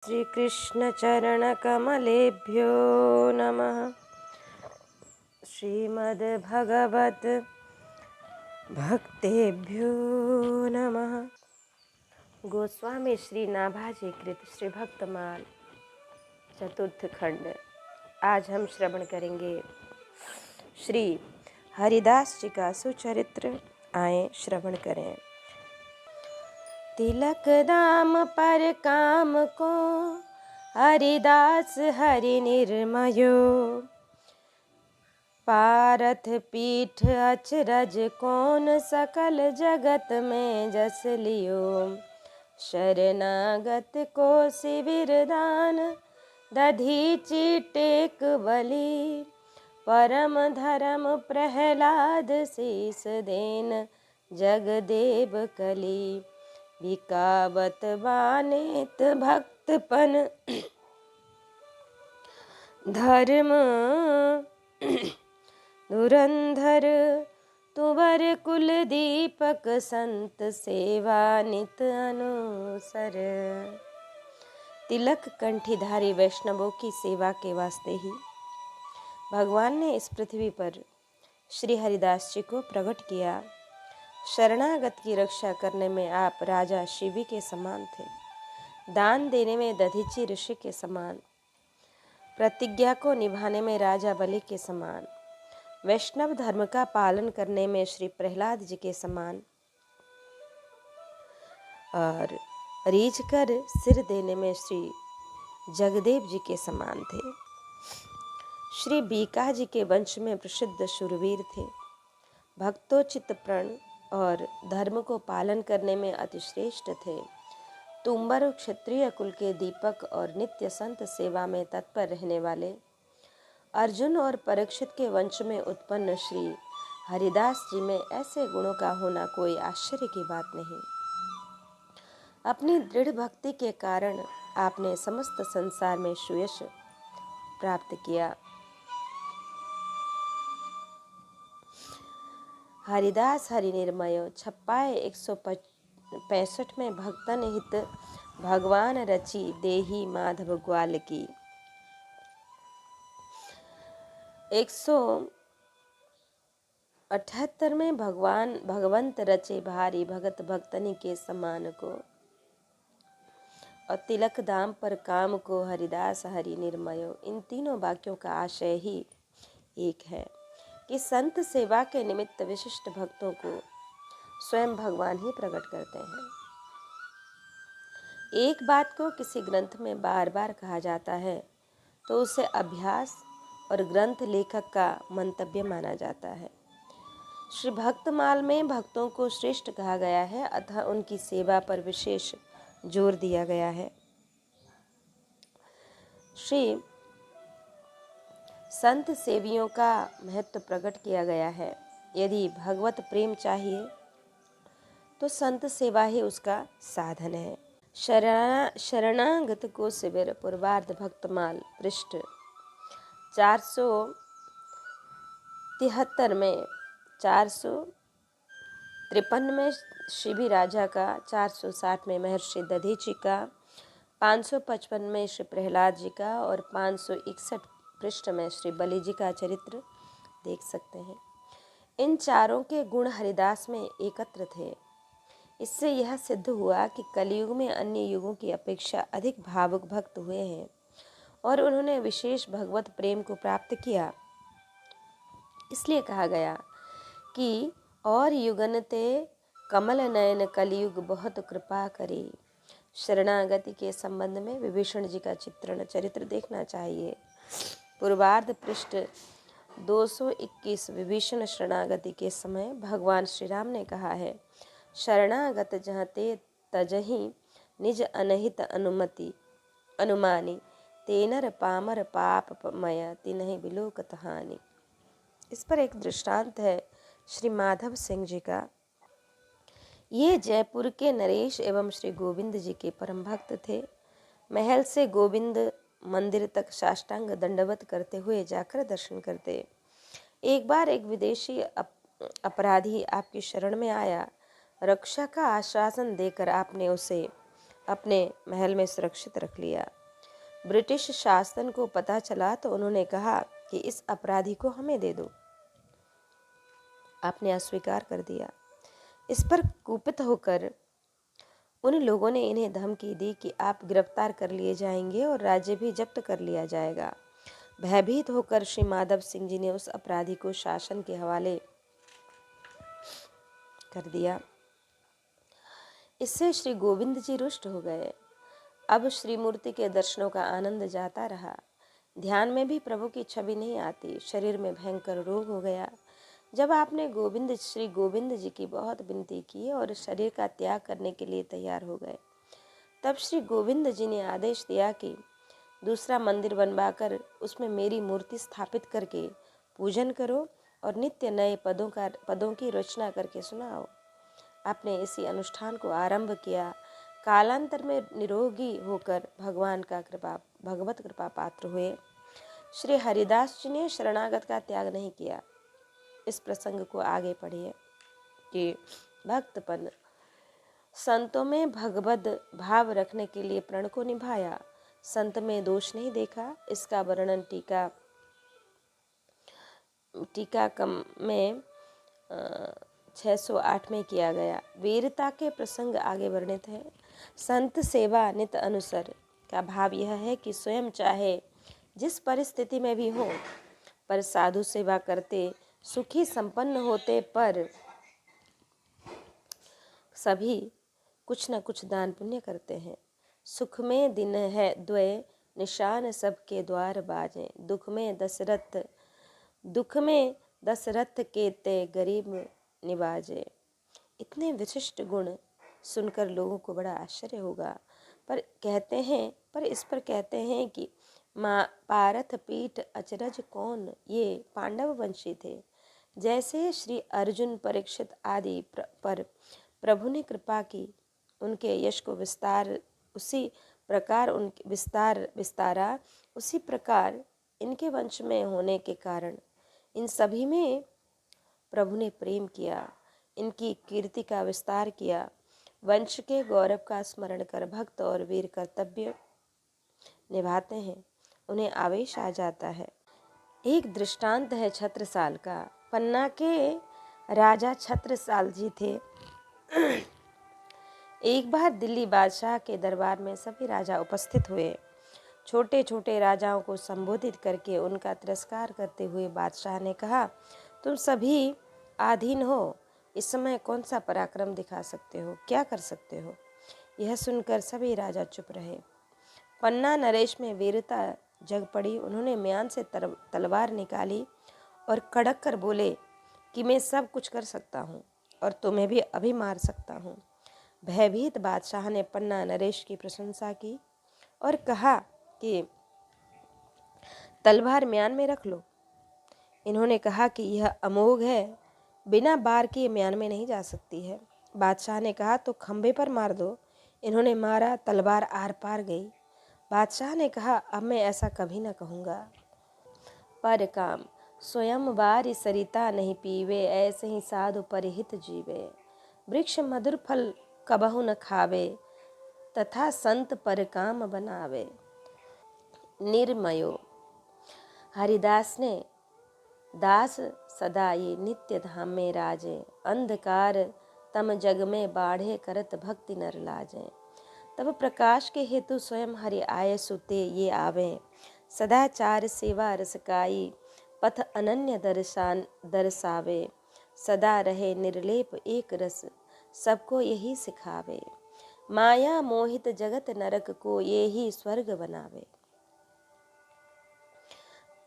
श्रीकृष्णचरणकमलेभ्यो नमः। श्रीमद्भगवद् भक्तेभ्यो नमः। गोस्वामी श्री नाभाजी कृत श्री भक्तमाल चतुर्थ खंड। आज हम श्रवण करेंगे श्री हरिदास जी का सुचरित्र। आए श्रवण करें। तिलक दाम पर काम को हरिदास हरि निर्मयो, पारथ पीठ अचरज कौन सकल जगत में जस लियो। शरणागत को शिविर दान दधीचि टेक बलि, परम धर्म प्रहलाद शीस देन जगदेव कली। विकावत बानेत भक्तपन धर्म धुरंधर, तुवर कुल दीपक संत सेवा नित अनुसर। तिलक कंठीधारी वैष्णवों की सेवा के वास्ते ही भगवान ने इस पृथ्वी पर श्री हरिदास जी को प्रकट किया। शरणागत की रक्षा करने में आप राजा शिवी के समान थे, दान देने में दधीचि ऋषि के समान, प्रतिज्ञा को निभाने में राजा बलि के समान, वैष्णव धर्म का पालन करने में श्री प्रहलाद जी के समान और रीझ कर सिर देने में श्री जगदेव जी के समान थे। श्री बीका जी के वंश में प्रसिद्ध शूरवीर थे, भक्तोचित प्रण और धर्म को पालन करने में अतिश्रेष्ठ थे। तुम्बर क्षत्रिय कुल के दीपक और नित्य संत सेवा में तत्पर रहने वाले अर्जुन और परीक्षित के वंश में उत्पन्न श्री हरिदास जी में ऐसे गुणों का होना कोई आश्चर्य की बात नहीं। अपनी दृढ़ भक्ति के कारण आपने समस्त संसार में सुयश प्राप्त किया। हरिदास हरि निर्मयो छप्पाए 165 में भक्तन हित भगवान रची देही माधव ग्वाल की। 178 में भगवंत रचे भारी भगत भक्तनी के समान को। और तिलक दाम पर काम को हरिदास हरि निर्मयो, इन तीनों वाक्यों का आशय ही एक है कि संत सेवा के निमित्त विशिष्ट भक्तों को स्वयं भगवान ही प्रकट करते हैं। एक बात को किसी ग्रंथ में बार बार कहा जाता है तो उसे अभ्यास और ग्रंथ लेखक का मंतव्य माना जाता है। श्री भक्तमाल में भक्तों को श्रेष्ठ कहा गया है, अतः उनकी सेवा पर विशेष जोर दिया गया है। श्री संत सेवियों का महत्व प्रकट किया गया है। यदि भगवत प्रेम चाहिए तो संत सेवा ही उसका साधन है। शरणागत को शिविर पूर्वार्ध भक्तमाल पृष्ठ 473 में, 453 में शिवी राजा का, 460 में महर्षि दधीचि का, 555 में श्री प्रहलाद जी का और 561 पृष्ठ में श्री बलि जी का चरित्र देख सकते हैं। इन चारों के गुण हरिदास में एकत्र थे। इससे यह सिद्ध हुआ कि कलयुग में अन्य युगों की अपेक्षा अधिक भावुक भक्त हुए हैं और उन्होंने विशेष भगवत प्रेम को प्राप्त किया। इसलिए कहा गया कि और युगनते कमल नयन कलयुग बहुत कृपा करे। शरणागति के संबंध में विभीषण जी का चरित्र देखना चाहिए। पूर्वार्ध पृष्ठ 221 विभीषण शरणागति के समय भगवान श्री राम ने कहा है, शरणागत जहाँ ते तजहि निज अनहित अनुमानी, तेनर पामर पापमय तिन्हि बिलोकत हानि। इस पर एक दृष्टांत है श्री माधव सिंह जी का। ये जयपुर के नरेश एवं श्री गोविंद जी के परम भक्त थे। महल से गोविंद मंदिर तक साष्टांग दंडवत करते हुए जाकर दर्शन करते। एक बार एक विदेशी अपराधी आपकी शरण में आया। रक्षा का आश्वासन देकर आपने उसे अपने महल में सुरक्षित रख लिया। ब्रिटिश शासन को पता चला तो उन्होंने कहा कि इस अपराधी को हमें दे दो। आपने अस्वीकार कर दिया। इस पर कुपित होकर उन लोगों ने इन्हें धमकी दी कि आप गिरफ्तार कर लिए जाएंगे और राज्य भी जब्त कर लिया जाएगा। भयभीत होकर श्री माधव सिंह जी ने उस अपराधी को शासन के हवाले कर दिया। इससे श्री गोविंद जी रुष्ट हो गए। अब श्री मूर्ति के दर्शनों का आनंद जाता रहा। ध्यान में भी प्रभु की छवि नहीं आती। शरीर में भयंकर रोग हो गया। जब आपने श्री गोविंद जी की बहुत विनती की और शरीर का त्याग करने के लिए तैयार हो गए, तब श्री गोविंद जी ने आदेश दिया कि दूसरा मंदिर बनवाकर उसमें मेरी मूर्ति स्थापित करके पूजन करो और नित्य नए पदों की रचना करके सुनाओ। आपने इसी अनुष्ठान को आरंभ किया। कालांतर में निरोगी होकर भगवत कृपा पात्र हुए। श्री हरिदास जी ने शरणागत का त्याग नहीं किया। इस प्रसंग को आगे पढ़िए कि भक्तपन संतों में भगवद भाव रखने के लिए प्रण को निभाया। संत में दोष नहीं देखा। इसका वर्णन टीका कम में 608 में किया गया। वीरता के प्रसंग आगे वर्णित है। संत सेवा नित अनुसर का भाव यह है कि स्वयं चाहे जिस परिस्थिति में भी हो, पर साधु सेवा करते सुखी संपन्न होते, पर सभी कुछ न कुछ दान पुण्य करते हैं। सुख में दिन है द्वय, निशान सबके द्वार बाजे। दुख में दशरथ के ते गरीब निवाजे। इतने विशिष्ट गुण सुनकर लोगों को बड़ा आश्चर्य होगा। पर इस पर कहते हैं कि माँ पारथ पीठ अचरज कौन, ये पांडव वंशी थे। जैसे श्री अर्जुन परीक्षित आदि पर प्रभु ने कृपा की, उनके यश को विस्तारा, उसी प्रकार इनके वंश में होने के कारण इन सभी में प्रभु ने प्रेम किया, इनकी कीर्ति का विस्तार किया। वंश के गौरव का स्मरण कर भक्त और वीर कर्तव्य निभाते हैं, उन्हें आवेश आ जाता है। एक दृष्टांत है छत्रसाल का। पन्ना के राजा छत्रसाल जी थे। एक बार दिल्ली बादशाह के दरबार में सभी राजा उपस्थित हुए। छोटे छोटे राजाओं को संबोधित करके उनका तिरस्कार करते हुए बादशाह ने कहा, तुम सभी आधीन हो, इस समय कौन सा पराक्रम दिखा सकते हो, क्या कर सकते हो? यह सुनकर सभी राजा चुप रहे। पन्ना नरेश में वीरता जग पड़ी। उन्होंने म्यान से तलवार निकाली और कड़क कर बोले कि मैं सब कुछ कर सकता हूँ और तुम्हें भी अभी मार सकता हूँ। भयभीत बादशाह ने पन्ना नरेश की प्रशंसा की और कहा कि तलवार म्यान में रख लो। इन्होंने कहा कि यह अमोघ है, बिना बार के म्यान में नहीं जा सकती है। बादशाह ने कहा तो खंबे पर मार दो। इन्होंने मारा, तलवार आर पार गई। बादशाह ने कहा अब मैं ऐसा कभी न कहूँगा। पर काम स्वयं बारी सरिता नहीं पीवे, ऐसे ही साधु परिहित जीवे। वृक्ष मधुर फल कबहु न खावे, तथा संत पर काम बनावे। निर्मयो हरिदास ने दास सदा ये नित्य धाम में राजे। अंधकार तम जग में बाढ़े करत भक्ति नर लाजे। तब प्रकाश के हेतु स्वयं हरि आए सुते ये आवे। सदाचार सेवा रसकाई पथ अनन्य दर्शावे। सदा रहे निर्लेप एक रस सबको यही सिखावे। माया मोहित जगत नरक को ये ही स्वर्ग बनावे।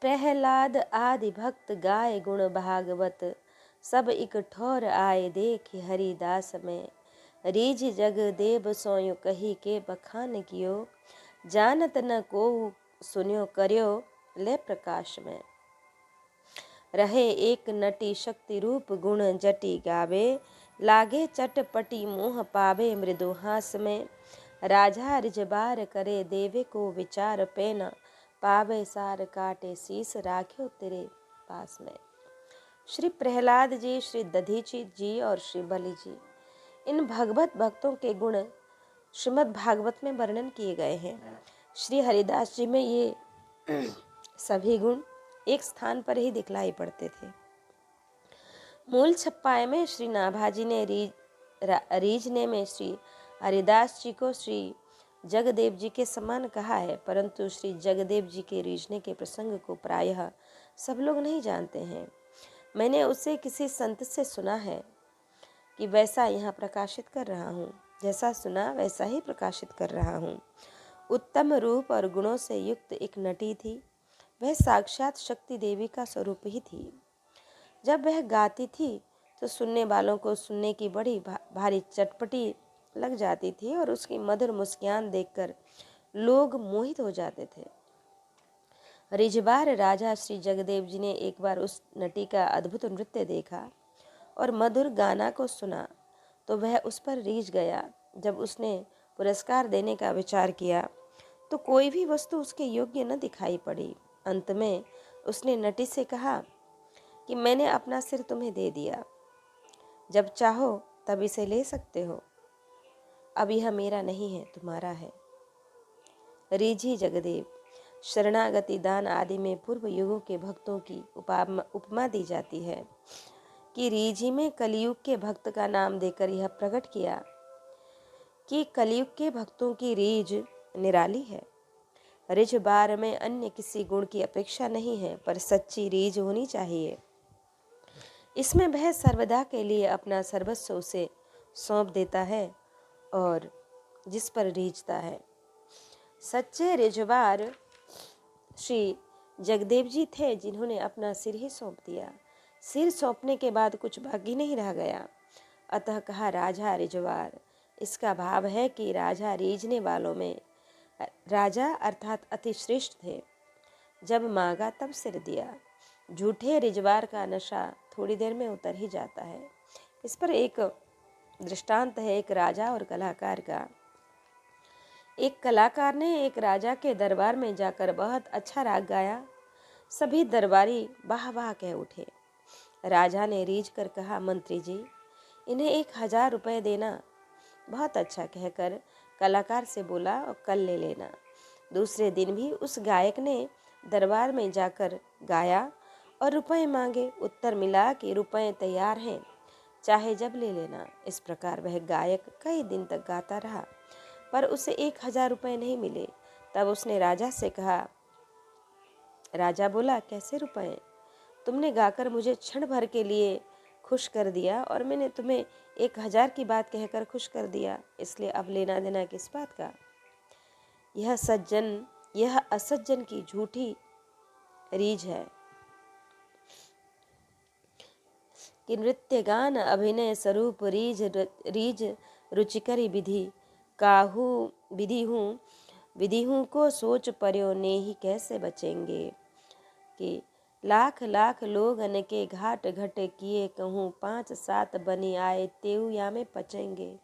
प्रहलाद आदि भक्त गाय गुण भागवत, सब इक ठौर आए देख हरिदास में। रीझ जग देव सोयो कही के बखान कियो, जानत न को सुन्यो कर्यो ले प्रकाश में। रहे एक नटी शक्ति रूप गुण जटी गावे, लागे चटपटी मोह पावे मृदु हास में। राजा रिजबार करे देवे को विचार पेना, पावे सार काटे शीस राख्यो तेरे पास में। श्री प्रहलाद जी, श्री दधीची जी और श्री बलि जी, इन भगवत भक्तों के गुण श्रीमद् भागवत में वर्णन किए गए हैं। श्री हरिदास जी में ये सभी गुण एक स्थान पर ही दिखलाई पड़ते थे। मूल छप्पाए में श्री नाभाजी ने रीझने में श्री हरिदास जी को श्री जगदेव जी के समान कहा है, परंतु श्री जगदेव जी के रीझने के प्रसंग को प्रायः सब लोग नहीं जानते हैं। मैंने उसे किसी संत से सुना है कि वैसा यहाँ प्रकाशित कर रहा हूँ, जैसा सुना वैसा ही प्रकाशित कर रहा हूँ। उत्तम रूप और गुणों से युक्त एक नटी थी। वह साक्षात शक्ति देवी का स्वरूप ही थी। जब वह गाती थी तो सुनने वालों को सुनने की बड़ी भारी चटपटी लग जाती थी और उसकी मधुर मुस्कान देखकर लोग मोहित हो जाते थे। रिझबार राजा श्री जगदेव जी ने एक बार उस नटी का अद्भुत नृत्य देखा और मधुर गाना को सुना तो वह उस पर रीझ गया। जब उसने पुरस्कार देने का विचार किया तो कोई भी वस्तु उसके योग्य न दिखाई पड़ी। अंत में उसने नटी से कहा कि मैंने अपना सिर तुम्हें दे दिया, जब चाहो तब इसे ले सकते हो। अब यह मेरा नहीं है, तुम्हारा है। रीझी जगदेव। शरणागति दान आदि में पूर्व युगों के भक्तों की उपमा दी जाती है कि रीझी में कलयुग के भक्त का नाम देकर यह प्रकट किया कि कलयुग के भक्तों की रीझ निराली है। रिझ बार में अन्य किसी गुण की अपेक्षा नहीं है, पर सच्ची रीझ होनी चाहिए। इसमें वह सर्वदा के लिए अपना सर्वस्व उसे सौंप देता है और जिस पर रीझता है। सच्चे रिझवार श्री जगदेव जी थे, जिन्होंने अपना सिर ही सौंप दिया। सिर सौंपने के बाद कुछ बाकी नहीं रह गया, अतः कहा राजा रिझवार। इसका भाव है कि राजा रीझने वालों में राजा अर्थात अति श्रेष्ठ थे। जब मांगा तब सिर दिया। झूठे रिझवार का नशा थोड़ी देर में उतर ही जाता है। इस पर एक दृष्टांत है एक राजा और कलाकार का। एक कलाकार ने एक राजा के दरबार में जाकर बहुत अच्छा राग गाया। सभी दरबारी वाह वाह कह उठे। राजा ने रीझ कर कहा, मंत्री जी, इन्हें 1000 रुपये देना। बहुत अच्छा कहकर कलाकार से बोला, और कल ले लेना। दूसरे दिन भी उस गायक ने दरबार में जाकर गाया और रुपए मांगे। उत्तर मिला कि रुपए तैयार हैं, चाहे जब ले लेना। इस प्रकार वह गायक कई दिन तक गाता रहा, पर उसे 1000 रुपये नहीं मिले। तब उसने राजा से कहा। राजा बोला, कैसे रुपए? तुमने गाकर मुझे क्षण भर के लिए खुश कर दिया और मैंने तुम्हें 1000 की बात कहकर खुश कर दिया, इसलिए अब लेना देना किस बात का? यह असज्जन की झूठी रीझ है कि नृत्य गान अभिनय स्वरूप रीझ रुचिकरी विधि हूँ को सोच पर्यो ने ही कैसे बचेंगे। कि लाख लाख लोग अन के घाट घट किए कहूँ 5-7 बनी आए तेऊ या में पचेंगे।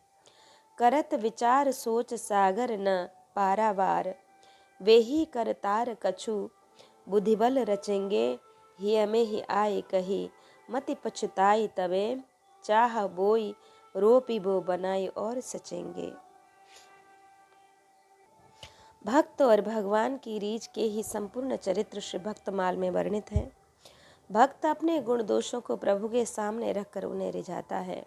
करत विचार सोच सागर न पारावार वे ही करतार कछु बुद्धिबल रचेंगे। हिय में ही आए कही मति पछताई तबे चाह बोई रो पिबो बनाई और सचेंगे। भक्त और भगवान की रीझ के ही संपूर्ण चरित्र श्री भक्तमाल में वर्णित है। भक्त अपने गुण दोषों को प्रभु के सामने रखकर उन्हें रिझाता है।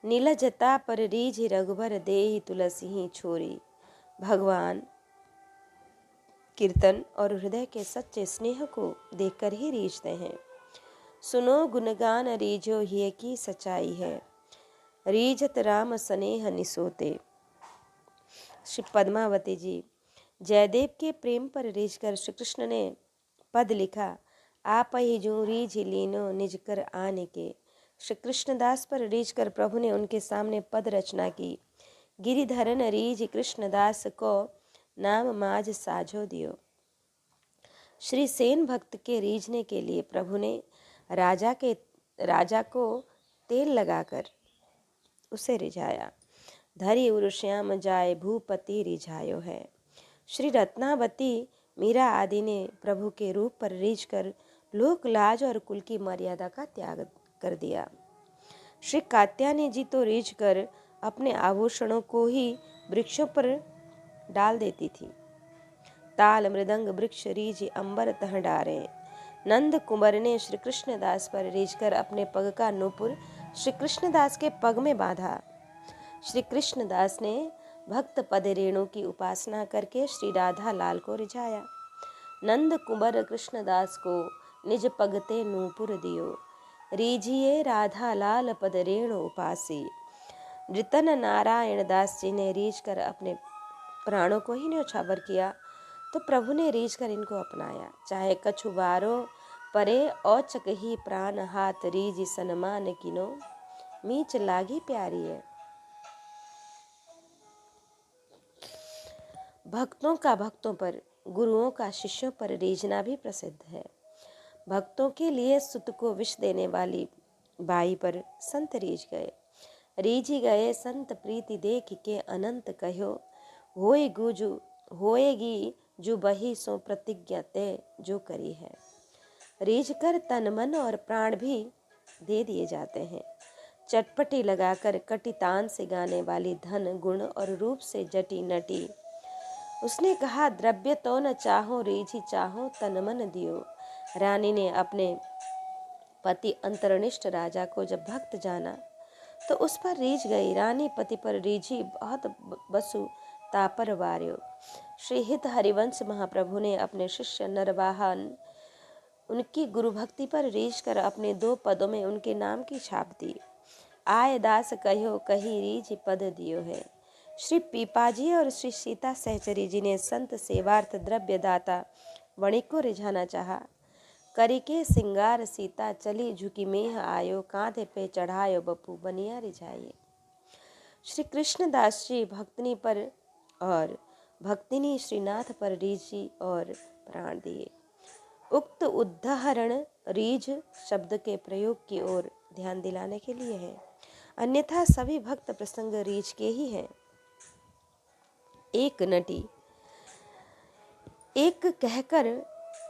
नीलजता पर रीझ रघुबर देहि तुलसी ही छोरी। भगवान कीर्तन और हृदय के सच्चे स्नेह को देखकर ही रीझते हैं। सुनो गुणगान रीझो हिय की सच्चाई है, रीझत राम स्नेह निसोते। श्री पद्मावती जी। जयदेव के प्रेम पर रीझकर श्री कृष्ण ने पद लिखा, आप ही जो रीझ लीनो निज कर आने के। श्री कृष्णदास पर रीझकर प्रभु ने उनके सामने पद रचना की। गिरिधरन रीझ कृष्णदास को नाम माज साझो दियो। श्री सेन भक्त के रीझने के लिए प्रभु ने राजा को तेल लगाकर उसे रिझाया। धरी उरुश्याम जाय भूपति रिझायो है। श्री रत्नावती मीरा आदि ने प्रभु के रूप पर रीझकर लोक लाज और कुल की मर्यादा का त्याग कर दिया। श्री कात्यायनी जी तो रीझकर अपने आभूषणों को ही वृक्षों पर डाल देती थी। ताल मृदंग वृक्ष रीझ अंबर तह डारे। नंद कुंवर ने श्री कृष्णदास पर रीझकर अपने पग का नूपुर श्री कृष्णदास के पग में बांधा। श्री कृष्णदास ने भक्त पद रेणु की उपासना करके श्री राधा लाल को रिझाया। नंद कुंवर कृष्णदास को निज पगते नूपुर दियो। रीझिए राधा लाल पद रेणु उपासी। नृतन नारायण दास जी ने रीझ कर अपने प्राणों को ही न्योछावर किया, तो प्रभु ने रीझ कर इनको अपनाया। चाहे कछु बारो परे औचक ही प्राण हाथ रीझ सन्मान किनो। मीच लागी प्यारी है। भक्तों का भक्तों पर, गुरुओं का शिष्यों पर रीझना भी प्रसिद्ध है। भक्तों के लिए सुत को विष देने वाली बाई पर संत रीझ गए। रीझी गए संत प्रीति देख के अनंत कहो। होएगी जो बही सो प्रतिज्ञा तय जो करी है। रीझ कर तन मन और प्राण भी दे दिए जाते हैं। चटपटी लगाकर कटी तान से गाने वाली धन गुण और रूप से जटी नटी। उसने कहा, द्रव्य तो न चाहो रीझी चाहो तन मन दियो। रानी ने अपने पति अंतर्निष्ठ राजा को जब भक्त जाना तो उस पर रीझ गई। रानी पति पर रीझी बहुत बसु तापर वार्यो। श्री हित हरिवंश महाप्रभु ने अपने शिष्य नरवाहन उनकी गुरु भक्ति पर रीझ कर अपने 2 पदों में उनके नाम की छाप दी। आय दास कहो कही रीझ पद दियो है। श्री पीपाजी और श्री सीता सहचरी जी ने संत सेवार्थ द्रव्य दाता वणिक को रिझाना चाहा। करी के सिंगार सीता चली झुकी मेह आयो। कांधे पे चढ़ायो बपू बनिया रिझाइए। श्री कृष्णदास जी भक्तनी पर और भक्तिनी श्रीनाथ पर रीझी और प्राण दिए। उक्त उदाहरण रीझ शब्द के प्रयोग की ओर ध्यान दिलाने के लिए है, अन्यथा सभी भक्त प्रसंग रीझ के ही हैं। एक नटी एक कहकर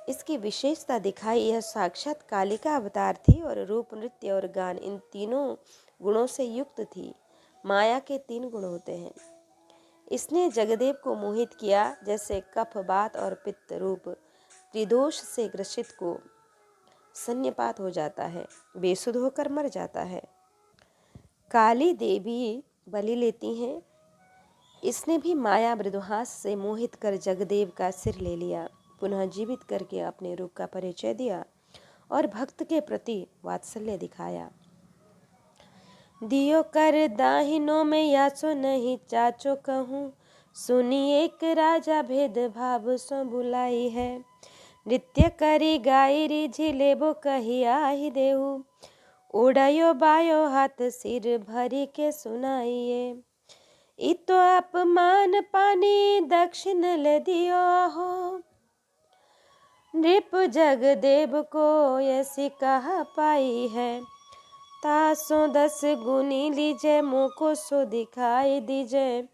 इसकी विशेषता दिखाई। यह साक्षात काली का अवतार थी और रूप नृत्य और गान इन तीनों गुणों से युक्त थी। माया के 3 गुण होते हैं। इसने जगदेव को मोहित किया, जैसे कफ बात और पित्त रूप त्रिदोष से ग्रसित को सन्निपात हो जाता है, बेसुध होकर मर जाता है। काली देवी बलि लेती हैं। इसने भी माया मृदुहास से मोहित कर जगदेव का सिर ले लिया, पुनः जीवित करके अपने रूप का परिचय दिया और भक्त के प्रति वात्सल्य दिखाया। दियो कर दाहिनों में याचो नहीं चाचो कहूँ। सुनी एक राजा भेद भाव सो बुलाई है। नृत्य करी गाई रिझी लेबो कही आही देहु। उड़ायो बायो हाथ सिर भरी के सुनाइए। इतो अपमान पानी दक्षिण ले दियो हो। नृप जगदेव को ऐसी कहा पाई है। तासो 10 गुनी लीजे मोको सो दिखाई दीजे।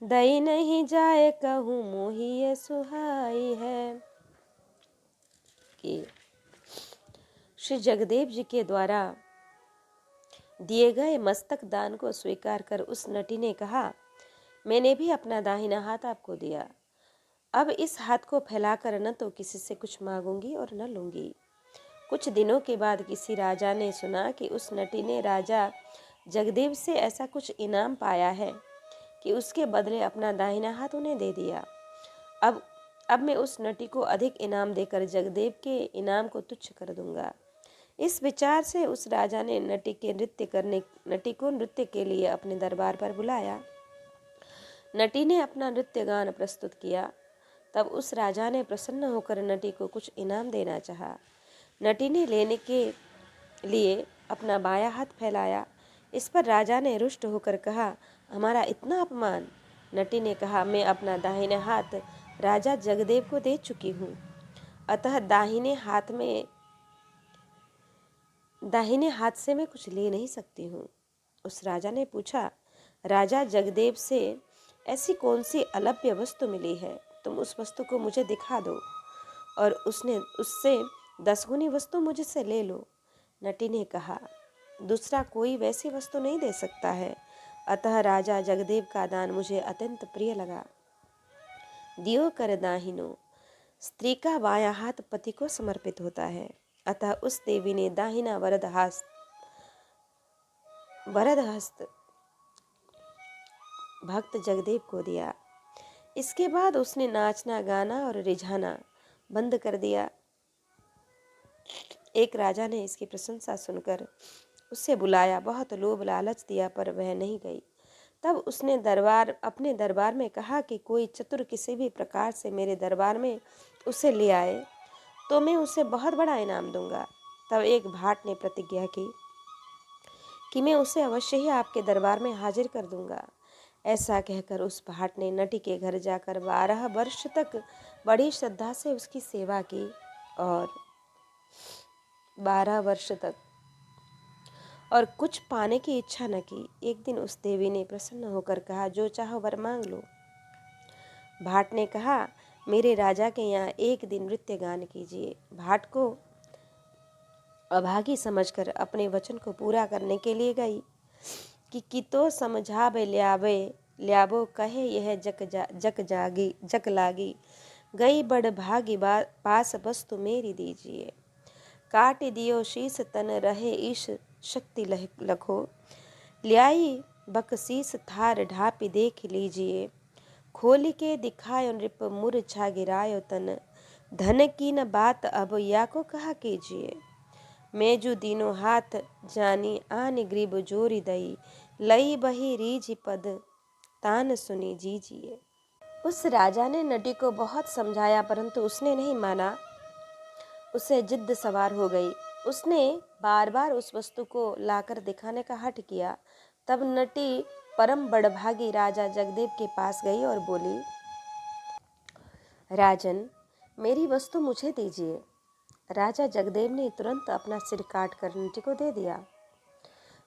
दई नहीं जाए कहूँ मोही ये सुहाई है। कि श्री जगदेव जी के द्वारा दिए गए मस्तक दान को स्वीकार कर उस नटी ने कहा, मैंने भी अपना दाहिना हाथ आपको दिया। अब इस हाथ को फैलाकर न तो किसी से कुछ मांगूंगी और न लूंगी। कुछ दिनों के बाद किसी राजा ने सुना कि उस नटी ने राजा जगदेव से ऐसा कुछ इनाम पाया है कि उसके बदले अपना दाहिना हाथ उन्हें दे दिया। अब मैं उस नटी को अधिक इनाम देकर जगदेव के इनाम को तुच्छ कर दूंगा। इस विचार से उस राजा ने नटी को नृत्य के लिए अपने दरबार पर बुलाया। नटी ने अपना नृत्य गान प्रस्तुत किया। तब उस राजा ने प्रसन्न होकर नटी को कुछ इनाम देना चाहा। नटी ने लेने के लिए अपना बायां हाथ फैलाया। इस पर राजा ने रुष्ट होकर कहा, हमारा इतना अपमान। नटी ने कहा, मैं अपना दाहिने हाथ राजा जगदेव को दे चुकी हूँ, अतः दाहिने हाथ से मैं कुछ ले नहीं सकती हूँ। उस राजा ने पूछा, राजा जगदेव से ऐसी कौन सी अलभ्य वस्तु मिली है, तुम उस वस्तु को मुझे दिखा दो और उससे 10 गुनी वस्तु मुझसे ले लो। नटी ने कहा, दूसरा कोई वैसी वस्तु नहीं दे सकता है, अतः राजा जगदेव का दान मुझे अत्यंत प्रिय लगा। दियो कर दाहिनो, स्त्री का बायां हाथ पति को समर्पित होता है, अतः उस देवी ने दाहिना वरद हस्त भक्त जगदेव को दिया। इसके बाद उसने नाचना गाना और रिझाना बंद कर दिया। एक राजा ने इसकी प्रशंसा सुनकर उससे बुलाया, बहुत लोभ लालच दिया, पर वह नहीं गई। तब उसने अपने दरबार में कहा कि कोई चतुर किसी भी प्रकार से मेरे दरबार में उसे ले आए तो मैं उसे बहुत बड़ा इनाम दूंगा। तब एक भाट ने प्रतिज्ञा की कि मैं उसे अवश्य ही आपके दरबार में हाजिर कर दूंगा। ऐसा कहकर उस भाट ने नटी के घर जाकर 12 वर्ष तक बड़ी श्रद्धा से उसकी सेवा की और 12 वर्ष तक और कुछ पाने की इच्छा न की। एक दिन उस देवी ने प्रसन्न होकर कहा, जो चाहो वर मांग लो। भाट ने कहा, मेरे राजा के यहाँ एक दिन नृत्य गान कीजिए। भाट को अभागी समझकर अपने वचन को पूरा करने के लिए गई कि कितो समझाबे ल्याबो कहे यह जक लागी गई बड़ भागी पास वस्तु मेरी दीजिए। काट दियो शीस तन रहे ईश शक्ति लखो ल्याई बकसीस थार ढापी देख लीजिए। खोल के दिखायो नृप मूर्छा गिरायो तन धन की न बात अब या को कहा कीजिए। मेजु दीनो हाथ जानी आन ग्रीब जोरी दई लई बही रीझ पद तान सुनी जीजिए। उस राजा ने नटी को बहुत समझाया परंतु उसने नहीं माना। उसे जिद्द सवार हो गई। उसने बार बार उस वस्तु को लाकर दिखाने का हठ किया। तब नटी परम बड़भागी राजा जगदेव के पास गई और बोली, राजन, मेरी वस्तु मुझे दीजिए। राजा जगदेव ने तुरंत अपना सिर काट कर नटी को दे दिया।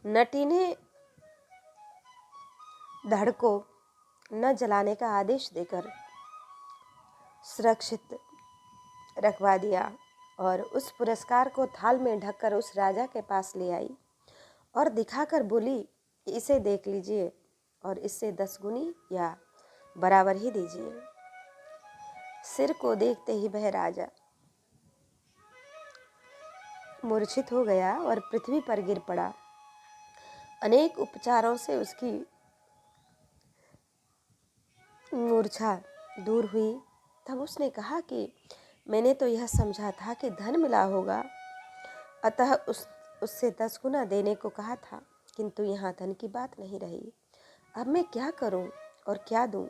नटी ने धड़ को न जलाने का आदेश देकर सुरक्षित रखवा दिया और उस पुरस्कार को थाल में ढककर उस राजा के पास ले आई और दिखाकर बोली, इसे देख लीजिए और इससे 10 गुनी या बराबर ही दीजिए। सिर को देखते ही वह राजा मूर्छित हो गया और पृथ्वी पर गिर पड़ा। अनेक उपचारों से उसकी मूर्छा दूर हुई। तब उसने कहा कि मैंने तो यह समझा था कि धन मिला होगा, अतः उससे 10 गुना देने को कहा था, किंतु यहाँ धन की बात नहीं रही। अब मैं क्या करूं और क्या दूं?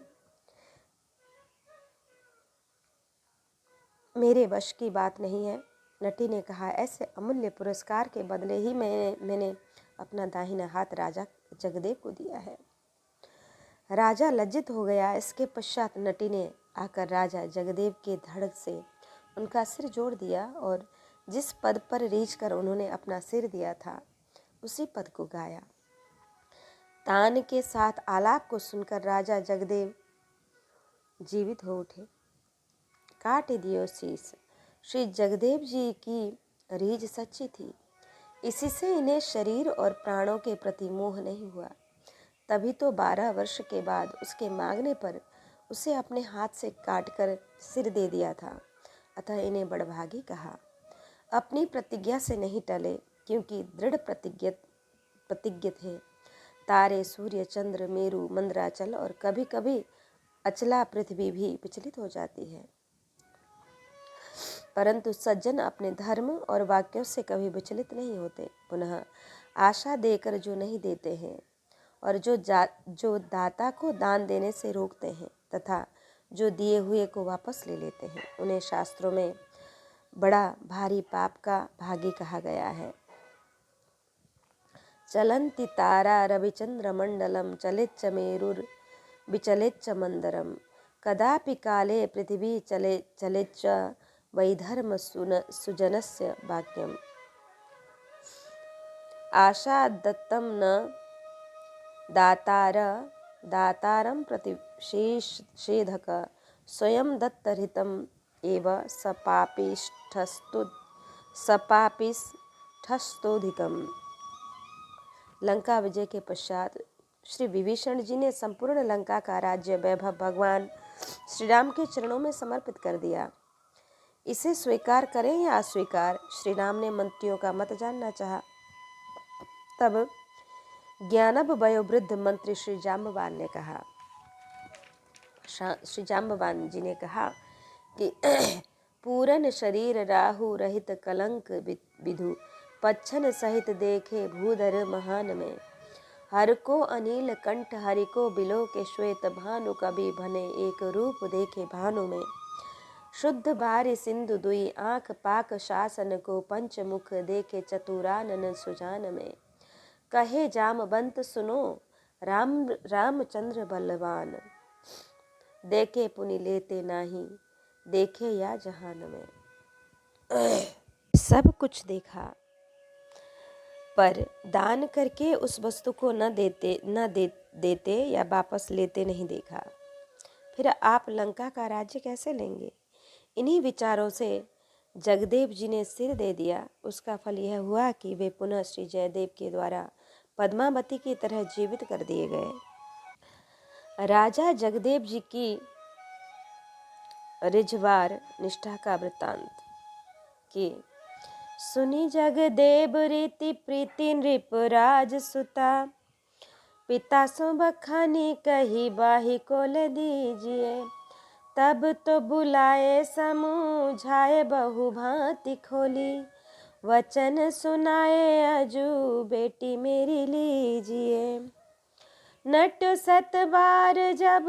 मेरे वश की बात नहीं है। नटी ने कहा, ऐसे अमूल्य पुरस्कार के बदले ही मैंने अपना दाहिना हाथ राजा जगदेव को दिया है। राजा लज्जित हो गया। इसके पश्चात नटी ने आकर राजा जगदेव के धड़ से उनका सिर जोड़ दिया और जिस पद पर रीझ कर उन्होंने अपना सिर दिया था उसी पद को गाया। तान के साथ आलाप को सुनकर राजा जगदेव जीवित हो उठे। काट दियो शीस। श्री जगदेव जी की रीझ सच्ची थी। इसी से इन्हें शरीर और प्राणों के प्रति मोह नहीं हुआ। तभी तो 12 वर्ष के बाद उसके मांगने पर उसे अपने हाथ से काटकर सिर दे दिया था। अतः इन्हें बड़भागी कहा। अपनी प्रतिज्ञा से नहीं टले, क्योंकि दृढ़ प्रतिज्ञ थे। तारे, सूर्य, चंद्र, मेरु, मंदराचल और कभी कभी अचला पृथ्वी भी विचलित हो जाती है, परंतु सज्जन अपने धर्म और वाक्यों से कभी विचलित नहीं होते। पुनः आशा देकर जो नहीं देते हैं और जो दाता को दान देने से रोकते हैं तथा जो दिए हुए को वापस ले लेते हैं, उन्हें शास्त्रों में बड़ा भारी पाप का भागी कहा गया है। चलंति तारा रविचंद्र मंडलम चलेच्च मेरुर विचलेच्च मंदरम कदापि काले पृथ्वी चलेच्च वैधर्म सुजनस्य वाक्यम। आशा दत्तम न दातारं प्रतिषेधक स्वयं दत्तहितम् एव सपापिष्ठस्तोधिकम्। लंका विजय के पश्चात श्री विभीषण जी ने संपूर्ण लंका का राज्य वैभव भगवान श्री राम के चरणों में समर्पित कर दिया। इसे स्वीकार करें या अस्वीकार, श्री राम ने मंत्रियों का मत जानना चाहा। तब ज्ञानब वयोवृद्ध मंत्री श्री जाम्बवान ने कहा, श्री जाम्बवान जी ने कहा कि पूरन शरीर राहु रहित कलंक विधु, पच्छन सहित देखे भूधर महान में। हर को अनिल कंठ हरि को बिलो के श्वेत भानु, कभी भने एक रूप देखे भानु में। शुद्ध बारी सिंधु दुई आंख पाक शासन को, पंचमुख देखे चतुरानन सुजान में। कहे जामवंत सुनो रामचंद्र बलवान, देखे पुनि लेते नाही, देखे या जहान में। सब कुछ देखा पर दान करके उस वस्तु को न देते या वापस लेते नहीं देखा। फिर आप लंका का राज्य कैसे लेंगे? इन्हीं विचारों से जगदेव जी ने सिर दे दिया। उसका फल यह हुआ कि वे पुनः श्री जयदेव के द्वारा पद्मावती की तरह जीवित कर दिए गए। राजा जगदेव जी की रिझवार निष्ठा का वृत्तांत कि सुनी जगदेव रीति प्रीति नृप राज सुता, पिता सो बखानी कही बाही को ले दीजिए। तब तो बुलाए समझाए बहु भांति खोली, वचन सुनाए अजू बेटी मेरी लीजिए। नट सत बार जब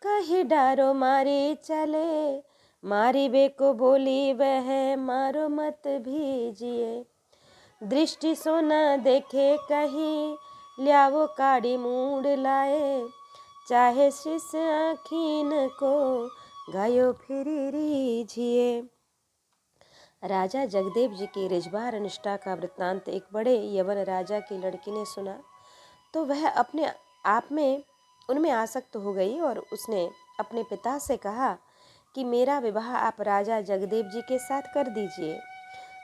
कही डारो मारी चले, मारी बे को बोली वह मारो मत भीजिए। दृष्टि सो न देखे कहीं ल्यावो काड़ी मूड लाए, चाहे शिष्य आखीन को गायो फिरी रीझिए। राजा जगदेव जी की रिझवार निष्ठा का वृत्तांत एक बड़े यवन राजा की लड़की ने सुना तो वह अपने आप में उनमें आसक्त हो गई और उसने अपने पिता से कहा कि मेरा विवाह आप राजा जगदेव जी के साथ कर दीजिए।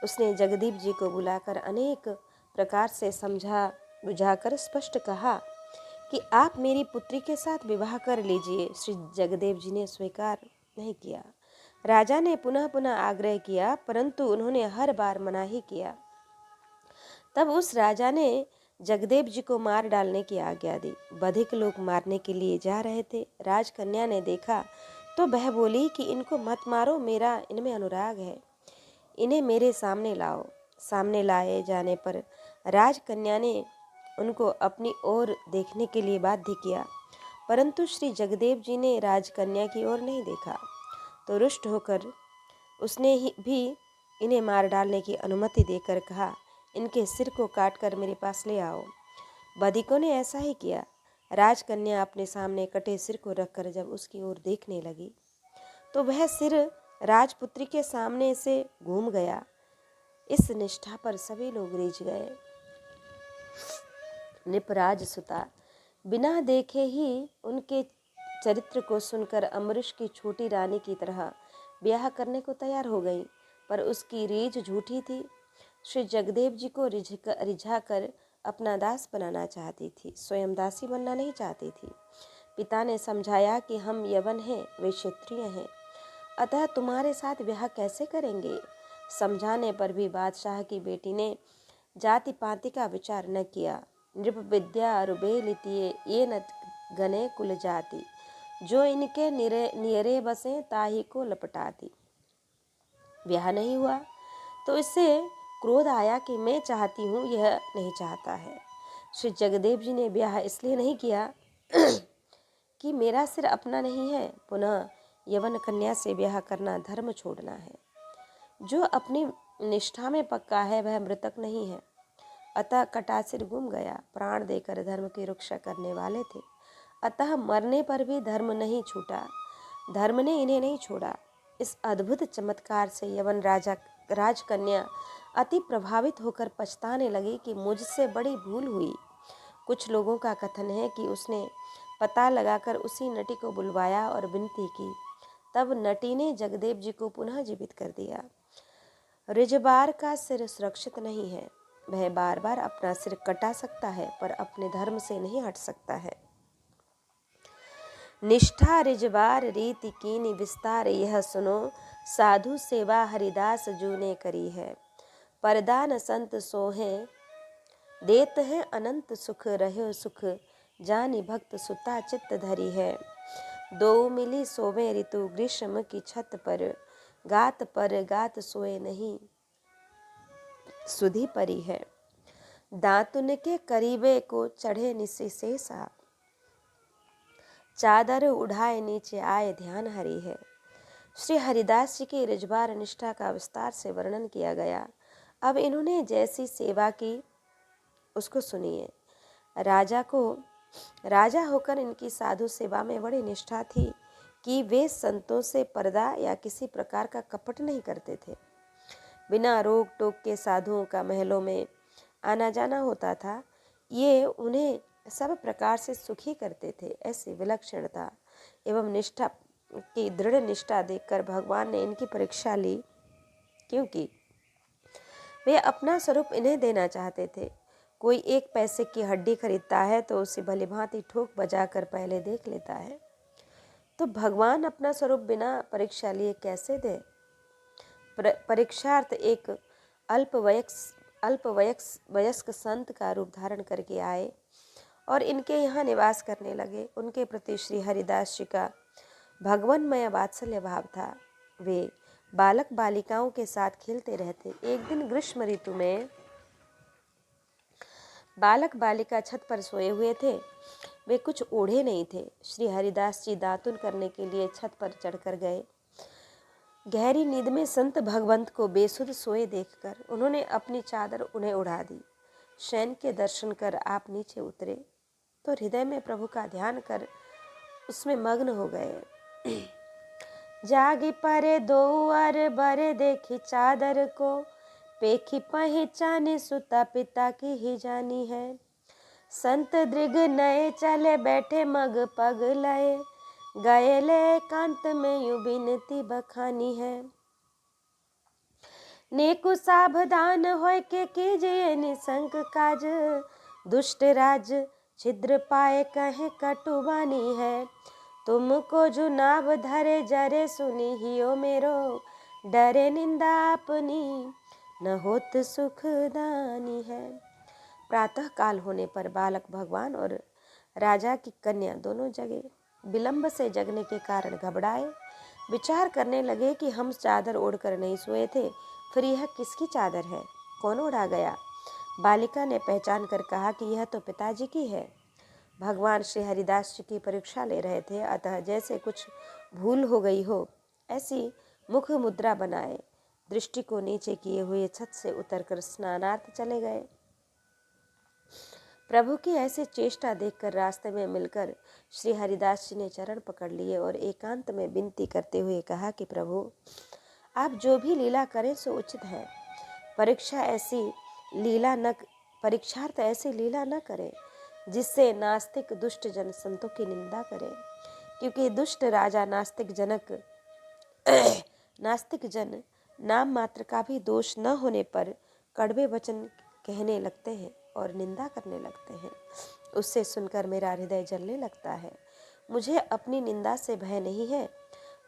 उसने जगदेव जी को बुलाकर अनेक प्रकार से समझा बुझाकर स्पष्ट कहा कि आप मेरी पुत्री के साथ विवाह कर लीजिए। श्री जगदेव जी ने स्वीकार नहीं किया। राजा ने पुनः पुनः आग्रह किया परंतु उन्होंने हर बार मना ही किया। तब उस राजा ने जगदेव जी को मार डालने की आज्ञा दी। बधिक लोग मारने के लिए जा रहे थे। राजकन्या ने देखा तो वह बोली कि इनको मत मारो, मेरा इनमें अनुराग है, इन्हें मेरे सामने लाओ। सामने लाए जाने पर राजकन्या ने उनको अपनी ओर देखने के लिए बाध्य किया परंतु श्री जगदेव जी ने राजकन्या की ओर नहीं देखा तो रुष्ट होकर उसने भी इन्हें मार डालने की अनुमति देकर कहा, इनके सिर को काटकर मेरे पास ले आओ। बधिकों ने ऐसा ही किया। राजकन्या अपने सामने कटे सिर को रखकर जब उसकी ओर देखने लगी तो वह सिर राजपुत्री के सामने से घूम गया। इस निष्ठा पर सभी लोग रीझ गए। निपराज सुता बिना देखे ही उनके चरित्र को सुनकर अमरीश की छोटी रानी की तरह ब्याह करने को तैयार हो गई, पर उसकी रीझ झूठी थी। श्री जगदेव जी को रिझा कर अपना दास बनाना चाहती थी, स्वयं दासी बनना नहीं चाहती थी। पिता ने समझाया कि हम यवन हैं, वे क्षत्रिय हैं, अतः तुम्हारे साथ ब्याह कैसे करेंगे। समझाने पर भी बादशाह की बेटी ने जाति पाति का विचार न किया। नृप विद्या रुबेलितिये ये न गने कुल जाति, जो इनके नियरे बसे ताही को लपटाती। ब्याह नहीं हुआ तो इससे क्रोध आया कि मैं चाहती हूँ, यह नहीं चाहता है। श्री जगदेव जी ने ब्याह इसलिए नहीं किया कि मेरा सिर अपना नहीं है, पुनः यवन कन्या से ब्याह करना धर्म छोड़ना है। जो अपनी निष्ठा में पक्का है वह मृतक नहीं है। अतः कटासिर गुम गया। प्राण देकर धर्म की रक्षा करने वाले थे, अतः मरने पर भी धर्म नहीं छूटा। धर्म ने इन्हें नहीं छोड़ा। इस अद्भुत चमत्कार से यवन राजकन्या अति प्रभावित होकर पछताने लगी कि मुझसे बड़ी भूल हुई। कुछ लोगों का कथन है कि उसने पता लगाकर उसी नटी को बुलवाया और विनती की, तब नटी ने जगदेव जी को पुनः जीवित कर दिया। रिझवार का सिर सुरक्षित नहीं है। वह बार बार अपना सिर कटा सकता है पर अपने धर्म से नहीं हट सकता है। निष्ठा रिजवार रीति कीनी विस्तार, यह सुनो साधु सेवा हरिदास जू ने करी है। परदान संत सोहे देत है अनंत सुख, रहो सुख जानी भक्त सुता चित्त धरी है। दो मिली सोवे ऋतु ग्रीष्म की छत पर गात सोए नहीं सुधी परी है। दातुन के करीबे को चढ़े निशि शेषा, चादर उठाए नीचे आए ध्यान हरी है। श्री हरिदास जी की रिजवार निष्ठा का विस्तार से वर्णन किया गया। अब इन्होंने जैसी सेवा की उसको सुनिए। राजा होकर इनकी साधु सेवा में बड़ी निष्ठा थी कि वे संतों से पर्दा या किसी प्रकार का कपट नहीं करते थे। बिना रोक टोक के साधुओं का महलों में आना जाना होता था। ये उन्हें सब प्रकार से सुखी करते थे। ऐसी विलक्षणता एवं निष्ठा की दृढ़ निष्ठा देखकर भगवान ने इनकी परीक्षा ली, क्योंकि वे अपना स्वरूप इन्हें देना चाहते थे। कोई एक पैसे की हड्डी खरीदता है तो उसे भली भांति ठोक बजाकर पहले देख लेता है, तो भगवान अपना स्वरूप बिना परीक्षा लिए कैसे दे? परीक्षार्थ एक अल्पवयस्क संत का रूप धारण करके आए और इनके यहाँ निवास करने लगे। उनके प्रति श्री हरिदास जी का भगवन्मय वात्सल्य भाव था। वे बालक बालिकाओं के साथ खेलते रहते। एक दिन ग्रीष्म ऋतु में बालक बालिका छत पर सोए हुए थे। वे कुछ ओढ़े नहीं थे। श्री हरिदास जी दातुन करने के लिए छत पर चढ़कर गए। गहरी नींद में संत भगवंत को बेसुध सोए देखकर उन्होंने अपनी चादर उन्हें उड़ा दी। शयन के दर्शन कर आप नीचे उतरे तो हृदय में प्रभु का ध्यान कर उसमें मग्न हो गए। जागी परे दोअर बरे देखी चादर को, पेखी पहचाने सुता पिता की ही जानी है। संत दृग नए चले बैठे मग पग लए, गए ले कांत में यूं बिनती बखानी है। नेकु सावधान होय के कीजिए निसंक काज, दुष्ट राज छिद्र पाए कहे कटुबानी है। तुमको जुनाब धरे जरे सुनी हियो मेरो, डरे निंदा अपनी न होत सुखदानी है। प्रातः काल होने पर बालक भगवान और राजा की कन्या दोनों जगे। विलंब से जगने के कारण घबराए, विचार करने लगे कि हम चादर ओढ़कर नहीं सोए थे, फिर यह किसकी चादर है, कौन उड़ा गया? बालिका ने पहचान कर कहा कि यह तो पिताजी की है। भगवान श्री हरिदास जी की परीक्षा ले रहे थे, अतः जैसे कुछ भूल हो गई हो ऐसी मुख मुद्रा बनाए दृष्टि को नीचे किए हुए छत से उतरकर स्नानार्थ चले गए। प्रभु की ऐसी चेष्टा देखकर रास्ते में मिलकर श्री हरिदास जी ने चरण पकड़ लिए और एकांत में विनती करते हुए कहा कि प्रभु, आप जो भी लीला करें सो उचित है। परीक्षार्थ ऐसी लीला न करें जिससे नास्तिक दुष्ट जन संतों की निंदा करें, क्योंकि दुष्ट राजा नास्तिक जन नाम मात्र का भी दोष न होने पर कड़वे वचन कहने लगते हैं और निंदा करने लगते हैं। उससे सुनकर मेरा हृदय जलने लगता है। मुझे अपनी निंदा से भय नहीं है,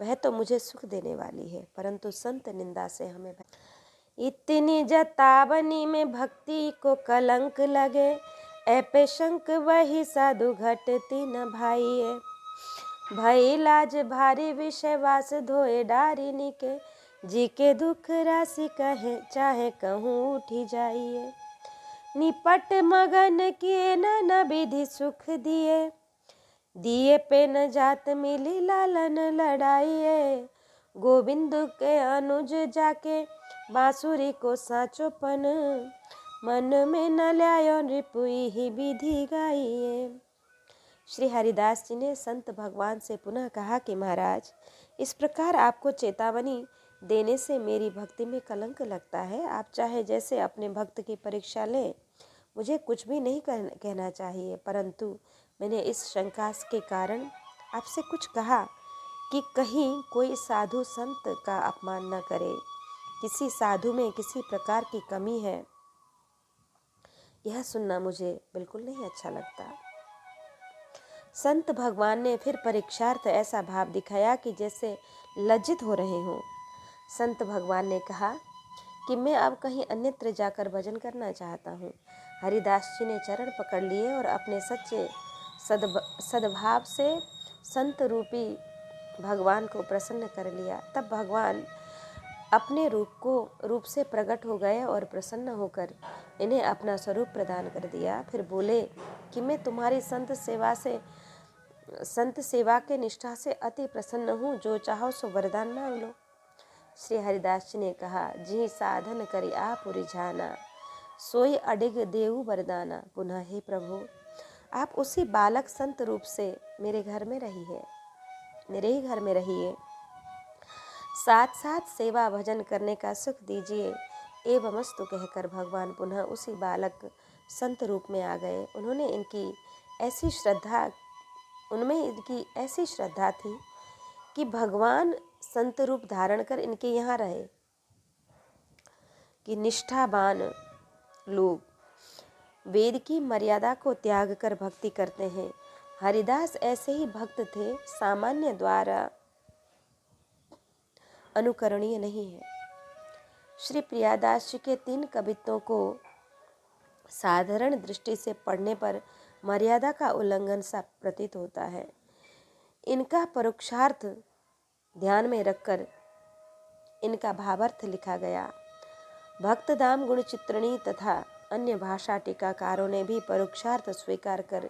वह तो मुझे सुख देने वाली है, परंतु संत निंदा से हमें भय। इतनी जतावनी में भक्ति को कलंक लगे, ऐपे शंक वही साधु घटती न भाई। भई लाज भारी विषय वास धोए डारिनी के, जी के दुख राशि कहे चाहे कहूँ उठी जाइए। निपट मगन किए न विधि सुख दिए पे न जात मिली लालन लड़ाइए। गोविंद के अनुज जाके बांसुरी को साचोपन, मन में न ल्यायो नृपुई ही विधि गाइए। श्री हरिदास जी ने संत भगवान से पुनः कहा कि महाराज, इस प्रकार आपको चेतावनी देने से मेरी भक्ति में कलंक लगता है। आप चाहे जैसे अपने भक्त की परीक्षा लें, मुझे कुछ भी नहीं कहना चाहिए, परंतु मैंने इस शंका के कारण आपसे कुछ कहा कि कहीं कोई साधु संत का अपमान न करे। किसी साधु में किसी प्रकार की कमी है यह सुनना मुझे बिल्कुल नहीं अच्छा लगता। संत भगवान ने फिर परीक्षार्थ ऐसा भाव दिखाया कि जैसे लज्जित हो रहे हों। संत भगवान ने कहा कि मैं अब कहीं अन्यत्र जाकर भजन करना चाहता हूँ। हरिदास जी ने चरण पकड़ लिए और अपने सच्चे सद्भाव से संत रूपी भगवान को प्रसन्न कर लिया। तब भगवान अपने रूप से प्रकट हो गए और प्रसन्न होकर इन्हें अपना स्वरूप प्रदान कर दिया। फिर बोले कि मैं तुम्हारी संत सेवा के निष्ठा से अति प्रसन्न हूँ, जो चाहो सो वरदान मांग लो। श्री हरिदास जी ने कहा, जी साधन करी आप रिझाना, सोई अडिग देऊ वरदाना। पुनः हे प्रभु, आप उसी बालक संत रूप से मेरे ही घर में रहिए, साथ साथ सेवा भजन करने का सुख दीजिए। एवमस्तु कहकर भगवान पुनः उसी बालक संत रूप में आ गए। उनमें इनकी ऐसी श्रद्धा थी कि भगवान संत रूप धारण कर इनके यहाँ रहे। कि निष्ठावान लोग वेद की मर्यादा को त्याग कर भक्ति करते हैं। हरिदास ऐसे ही भक्त थे, सामान्य द्वारा अनुकरणीय नहीं है। श्री प्रियादास जी के 3 कवित्वों को साधारण दृष्टि से पढ़ने पर मर्यादा का उल्लंघन सा प्रतीत होता है। इनका परोक्षार्थ ध्यान में रखकर इनका भावार्थ लिखा गया। भक्तदाम गुणचित्रणी तथा अन्य भाषा टीकाकारों ने भी परोक्षार्थ स्वीकार कर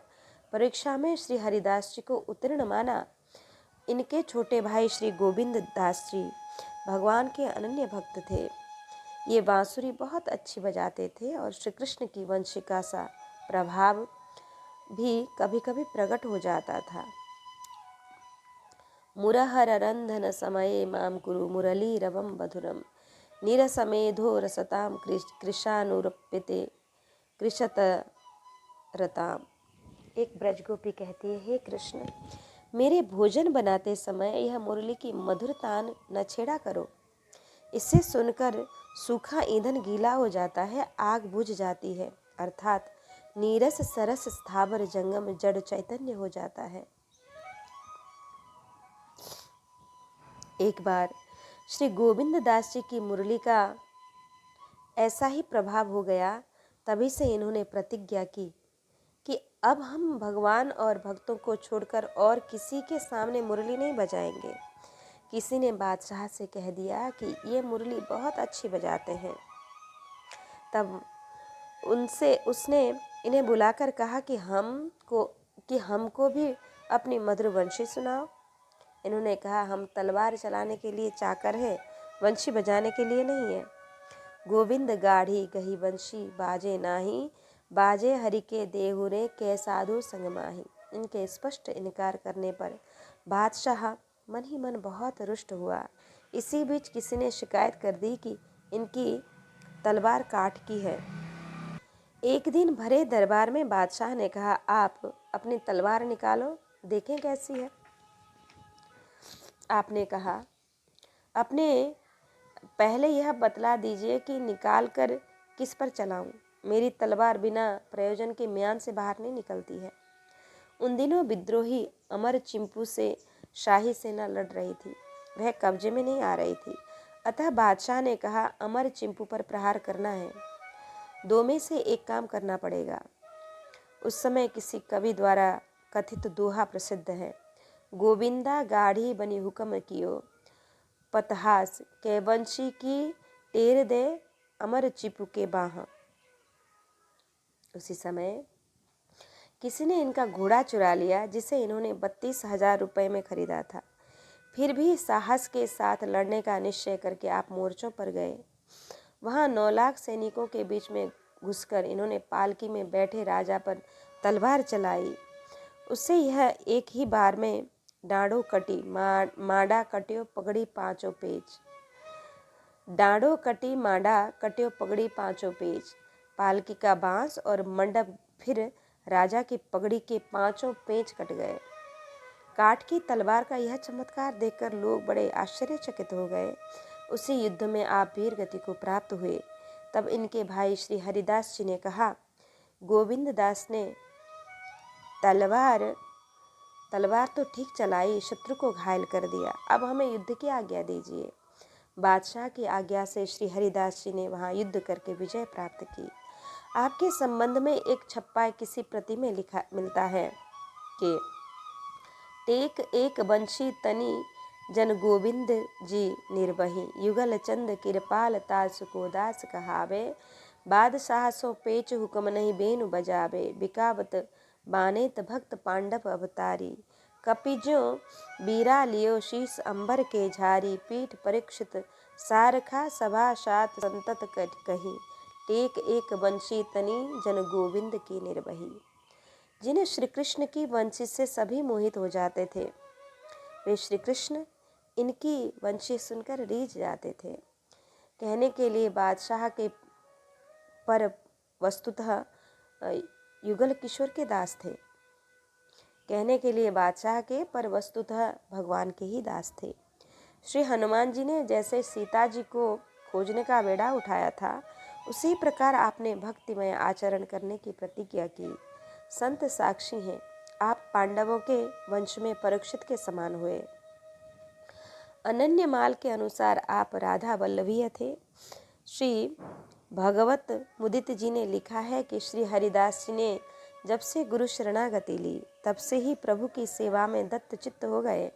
परीक्षा में श्री हरिदास जी को उत्तीर्ण माना। इनके छोटे भाई श्री गोविंद दास जी भगवान के अनन्य भक्त थे। ये बांसुरी बहुत अच्छी बजाते थे और श्री कृष्ण की वंशिका सा प्रभाव भी कभी कभी प्रकट हो जाता था। मुरहर रंधन समये माम कुरु मुरली रवम मधुरम नीरसमेधो रसताम कृशानुरप्यते कृशत रताम। एक ब्रजगोपी कहती है, हे कृष्ण, मेरे भोजन बनाते समय यह मुरली की मधुर तान न छेड़ा करो। इसे सुनकर सूखा ईंधन गीला हो जाता है, आग बुझ जाती है, अर्थात नीरस सरस स्थावर जंगम जड़ चैतन्य हो जाता है। एक बार श्री गोविंद दास जी की मुरली का ऐसा ही प्रभाव हो गया। तभी से इन्होंने प्रतिज्ञा की कि अब हम भगवान और भक्तों को छोड़कर और किसी के सामने मुरली नहीं बजाएंगे। किसी ने बादशाह से कह दिया कि ये मुरली बहुत अच्छी बजाते हैं। तब उसने इन्हें बुलाकर कहा कि हमको भी अपनी मधुर वंशी सुनाओ। इन्होंने कहा, हम तलवार चलाने के लिए चाकर हैं, वंशी बजाने के लिए नहीं है। गोविंद गाढ़ी गही वंशी बाजे नाही, बाजे हरि के देहुरे कै साधु संग माही। इनके स्पष्ट इनकार करने पर बादशाह मन ही मन बहुत रुष्ट हुआ। इसी बीच किसी ने शिकायत कर दी कि इनकी तलवार काठ की है। एक दिन भरे दरबार में बादशाह ने कहा, आप अपनी तलवार निकालो, देखें कैसी है। आपने कहा, अपने पहले यह बतला दीजिए कि निकाल कर किस पर चलाऊं। मेरी तलवार बिना प्रयोजन के म्यान से बाहर नहीं निकलती है। उन दिनों विद्रोही अमर चिंपू से शाही सेना लड़ रही थी, वह कब्जे में नहीं आ रही थी। अतः बादशाह ने कहा, अमर चिंपू पर प्रहार करना है, 2 में से एक काम करना पड़ेगा। उस समय किसी कवि द्वारा कथित दोहा प्रसिद्ध है, गोविंदा गाढ़ी बनी हुक्म कियो, पतहास के वंशी की टेर दे अमर चिपू के बाह। उसी समय किसी ने इनका घोड़ा चुरा लिया, जिसे इन्होंने 32,000 रुपये में खरीदा था। फिर भी साहस के साथ लड़ने का निश्चय करके आप मोर्चों पर गए। वहाँ 9 लाख सैनिकों के बीच में घुसकर इन्होंने पालकी में बैठे राजा पर तलवार चलाई। उससे यह एक ही बार में डाँडो कटी माडा कट्यो पगड़ी 5 पेच। डाँडो कटी माडा कट्यो पगड़ी 5 पेच। पालकी का बांस और मंडप फिर राजा की पगड़ी के 5 पेच कट गए। काठ की तलवार का यह चमत्कार देखकर लोग बड़े आश्चर्यचकित हो गए। उसी युद्ध में आप वीर गति को प्राप्त हुए। तब इनके भाई श्री हरिदास जी ने कहा गोविंद दास ने तलवार तो ठीक चलाई, शत्रु को घायल कर दिया। अब हमें युद्ध की आज्ञा दीजिए। बादशाह की आज्ञा से श्री हरिदास जी ने वहां युद्ध करके विजय प्राप्त की। आपके संबंध में एक छप्पा किसी प्रति में लिखा मिलता है कि टेक एक बंशी तनी जन गोविंद जी निर्वही, युगल चंद किरपाल तासु को दास कहावे, बादशाह सो पेच हुक्म नहीं बेनु बजावे, बिकावत बानेत भक्त पांडव अवतारी, कपिजो बीरा लियो शीस अंबर के झारी, पीठ परीक्षित सारखा सभा सात संतत कही, टेक एक बंशी तनी जन गोविंद की निर्वही। जिन्हें श्री कृष्ण की वंशी से सभी मोहित हो जाते थे, वे श्री कृष्ण इनकी वंशी सुनकर रीझ जाते थे। कहने के लिए बादशाह के पर वस्तुतः युगल किशोर के दास थे। कहने के लिए बादशाह के पर वस्तुतः भगवान के ही दास थे। श्री हनुमान जी ने जैसे सीता जी को खोजने का बेड़ा उठाया था, उसी प्रकार आपने भक्तिमय आचरण करने की प्रतिज्ञा की। संत साक्षी हैं, आप पांडवों के वंश में परीक्षित के समान हुए। अनन्य माल के अनुसार आप राधा वल्लभीय थे। श्री भगवत मुदित जी ने लिखा है कि श्री हरिदास जी ने जब से गुरु शरणागति ली, तब से ही प्रभु की सेवा में दत्त चित्त हो गए।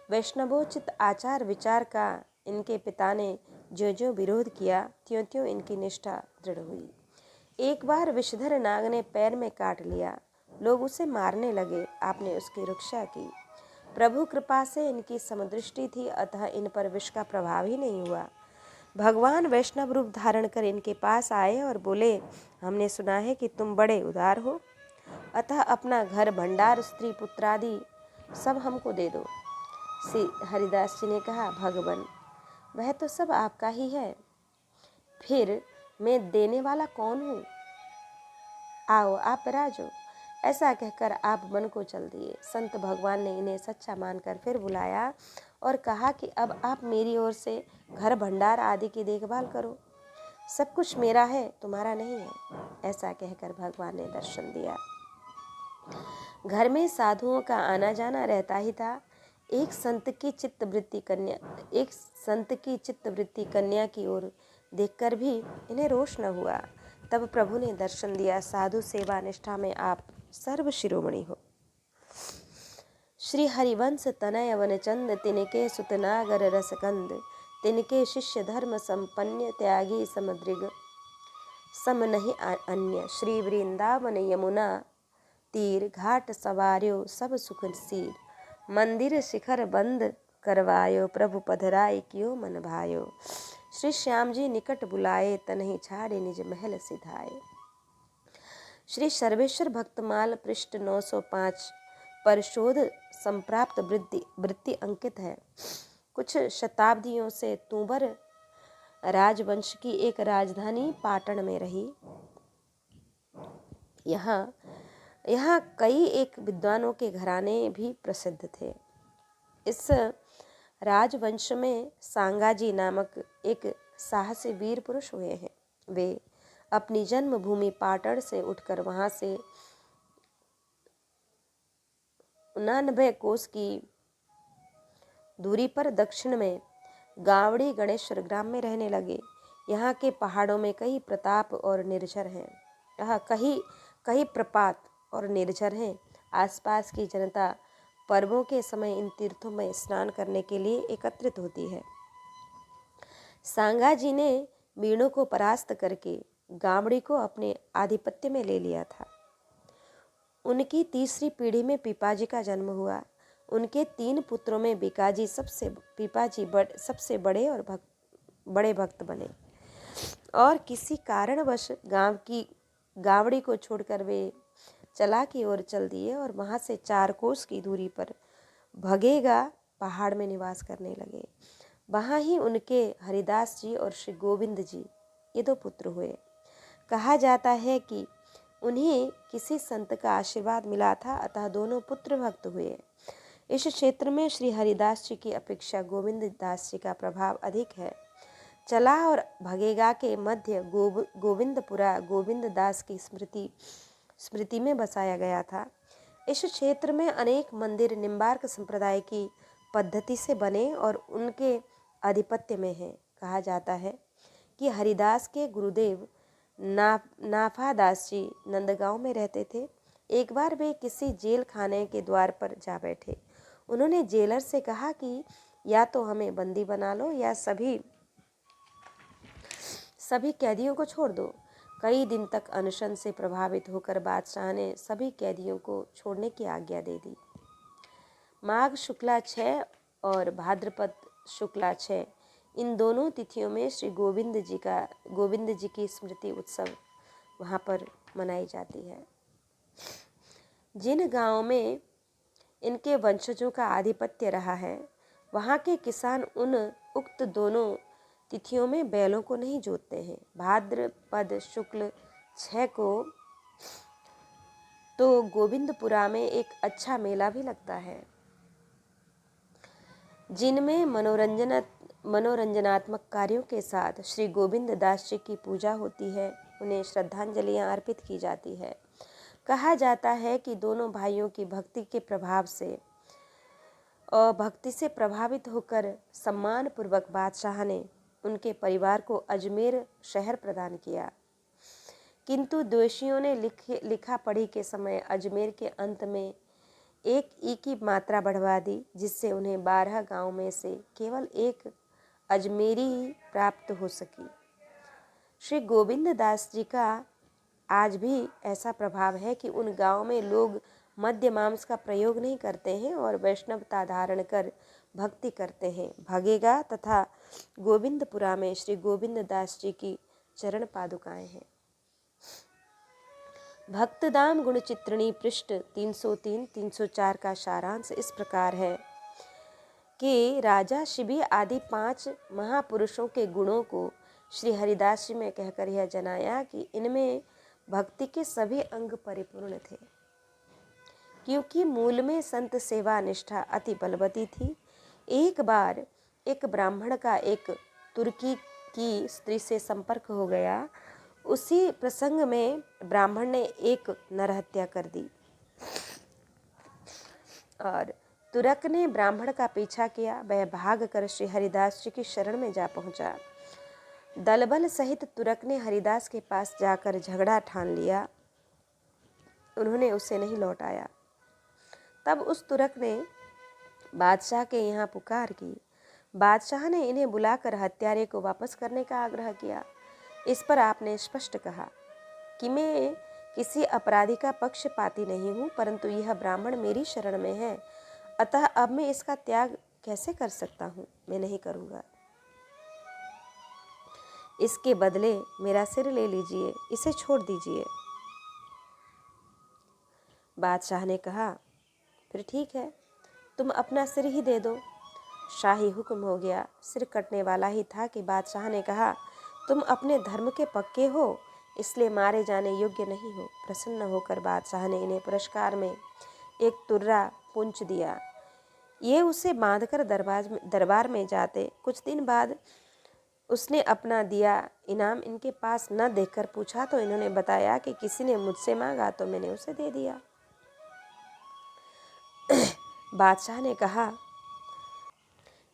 वैष्णवोचित आचार विचार का इनके पिता ने जो जो विरोध किया, त्यों त्यों इनकी निष्ठा दृढ़ हुई। एक बार विषधर नाग ने पैर में काट लिया, लोग उसे मारने लगे, आपने उसकी रक्षा की। प्रभु कृपा से इनकी समदृष्टि थी, अतः इन पर विष का प्रभाव ही नहीं हुआ। भगवान वैष्णव रूप धारण कर इनके पास आए और बोले, हमने सुना है कि तुम बड़े उदार हो, अतः अपना घर भंडार स्त्री पुत्रादि सब हमको दे दो। श्री हरिदास जी ने कहा, भगवान वह तो सब आपका ही है, फिर मैं देने वाला कौन हूँ? आओ आप राजो। ऐसा कहकर आप वन को चल दिए। संत भगवान ने इन्हें सच्चा मानकर फिर बुलाया और कहा कि अब आप मेरी ओर से घर भंडार आदि की देखभाल करो, सब कुछ मेरा है, तुम्हारा नहीं है। ऐसा कहकर भगवान ने दर्शन दिया। घर में साधुओं का आना जाना रहता ही था। एक संत की चित्तवृत्ति कन्या की ओर देखकर भी इन्हें रोष न हुआ। तब प्रभु ने दर्शन दिया, साधु सेवा निष्ठा में आप सर्व शिरोमणि हो। श्री हरिवंश तनय वनचंद, तिनके सुतनागर रसकंद, तिनके शिष्य धर्म संपन्न, त्यागी समद्रिग सम नहीं अन्य। श्री वृंदावन यमुना तीर, घाट सवार्यो सब सुख सीर, मंदिर शिखर बंद करवायो, प्रभु पधराई क्यों मन भायो। श्री श्याम जी निकट बुलाए, तनहि छाड़े निज महल सिधाए। श्री सर्वेश्वर भक्तमाल पृष्ठ 905 पर शोध संप्राप्त वृत्ति अंकित है। कुछ शताब्दियों से तूबर राजवंश की एक राजधानी पाटन में रही। यहाँ कई एक विद्वानों के घराने भी प्रसिद्ध थे। इस राजवंश में सांगाजी नामक एक साहसी वीर पुरुष हुए हैं। वे अपनी जन्मभूमि पाटन से उठकर वहां से 89 कोस की दूरी पर दक्षिण में गावड़ी गणेश्वर ग्राम में रहने लगे। यहाँ के पहाड़ों में कई प्रताप और निर्झर हैं। यहाँ कई प्रपात और निर्झर हैं। आसपास की जनता पर्वों के समय इन तीर्थों में स्नान करने के लिए एकत्रित होती है। सांगा जी ने मीणों को परास्त करके गावड़ी को अपने आधिपत्य में ले लिया था। उनकी तीसरी पीढ़ी में पीपाजी का जन्म हुआ। उनके 3 पुत्रों में पीपाजी सबसे बड़े और बड़े भक्त बने और किसी कारणवश गांव की गावड़ी को छोड़कर वे चला की ओर चल दिए और वहां से 4 कोस की दूरी पर भगेगा पहाड़ में निवास करने लगे। वहां ही उनके हरिदास जी और श्री गोविंद जी ये 2 पुत्र हुए। कहा जाता है कि उन्हें किसी संत का आशीर्वाद मिला था, अतः दोनों पुत्र भक्त हुए। इस क्षेत्र में श्री हरिदास जी की अपेक्षा गोविंद दास जी का प्रभाव अधिक है। चला और भगेगा के मध्य गोविंदपुरा गोविंद दास की स्मृति में बसाया गया था। इस क्षेत्र में अनेक मंदिर निम्बार्क संप्रदाय की पद्धति से बने और उनके आधिपत्य में हैं। कहा जाता है कि हरिदास के गुरुदेव नाफादास जी नंदगांव में रहते थे। एक बार वे किसी जेल खाने के द्वार पर जा बैठे। उन्होंने जेलर से कहा कि या तो हमें बंदी बना लो या सभी कैदियों को छोड़ दो। कई दिन तक अनशन से प्रभावित होकर बादशाह ने सभी कैदियों को छोड़ने की आज्ञा दे दी। माघ शुक्ला 6 और भाद्रपद शुक्ला 6 इन दोनों तिथियों में श्री गोविंद जी की स्मृति उत्सव वहाँ पर मनाई जाती है। जिन गांवों में इनके वंशजों का आधिपत्य रहा है, वहाँ के किसान उक्त दोनों तिथियों में बैलों को नहीं जोतते हैं। भाद्रपद शुक्ल 6 को तो गोविंदपुरा में एक अच्छा मेला भी लगता है, जिनमें मनोरंजनात्मक कार्यों के साथ श्री गोविंद दास जी की पूजा होती है। उन्हें श्रद्धांजलियां अर्पित की जाती है। कहा जाता है कि दोनों भाइयों की भक्ति के प्रभाव से और भक्ति से प्रभावित होकर सम्मान पूर्वक बादशाह ने उनके परिवार को अजमेर शहर प्रदान किया, किंतु द्वेषियों ने लिखा पढ़ी के समय अजमेर के अंत में 1 ई की मात्रा बढ़वा दी, जिससे उन्हें 12 गांव में से केवल 1 अजमेरी प्राप्त हो सकी। श्री गोविंद दास जी का आज भी ऐसा प्रभाव है कि उन गांव में लोग मद्य मांस का प्रयोग नहीं करते हैं और वैष्णवता धारण कर भक्ति करते हैं। भगेगा तथा गोविंदपुरा में श्री गोविंद दास जी की चरण पादुकाएं हैं। भक्तदाम गुणचित्रिणी पृष्ठ 303-304 का सारांश इस प्रकार है कि राजा शिबी आदि 5 महापुरुषों के गुणों को श्री हरिदास जी में कहकर यह जनाया कि इनमें भक्ति के सभी अंग परिपूर्ण थे, क्योंकि मूल में संत सेवा निष्ठा अति बलवती थी। एक बार एक ब्राह्मण का एक तुर्की की स्त्री से संपर्क हो गया। उसी प्रसंग में ब्राह्मण ने एक नरहत्या कर दी और तुरक ने ब्राह्मण का पीछा किया। वह भाग कर श्री हरिदास जी की शरण में जा पहुंचा। दलबल सहित तुरक ने हरिदास के पास जाकर झगड़ा ठान लिया। उन्होंने उसे नहीं लौटाया। तब उस तुरक ने बादशाह के यहाँ पुकार की। बादशाह ने इन्हें बुलाकर हत्यारे को वापस करने का आग्रह किया। इस पर आपने स्पष्ट कहा कि मैं किसी अपराधी का पक्षपाती नहीं हूँ, परंतु यह ब्राह्मण मेरी शरण में है, अतः अब मैं इसका त्याग कैसे कर सकता हूँ? मैं नहीं करूँगा। इसके बदले मेरा सिर ले लीजिए, इसे छोड़ दीजिए। बादशाह ने कहा, फिर ठीक है, तुम अपना सिर ही दे दो। शाही हुक्म हो गया। सिर कटने वाला ही था कि बादशाह ने कहा, तुम अपने धर्म के पक्के हो, इसलिए मारे जाने योग्य नहीं हो। प्रसन्न होकर बादशाह ने इन्हें पुरस्कार में एक तुर्रा पुंज दिया। ये उसे बांधकर दरबार में जाते। कुछ दिन बाद उसने अपना दिया इनाम इनके पास न देखकर पूछा तो इन्होंने बताया कि किसी ने मुझसे मांगा तो मैंने उसे दे दिया। बादशाह ने कहा,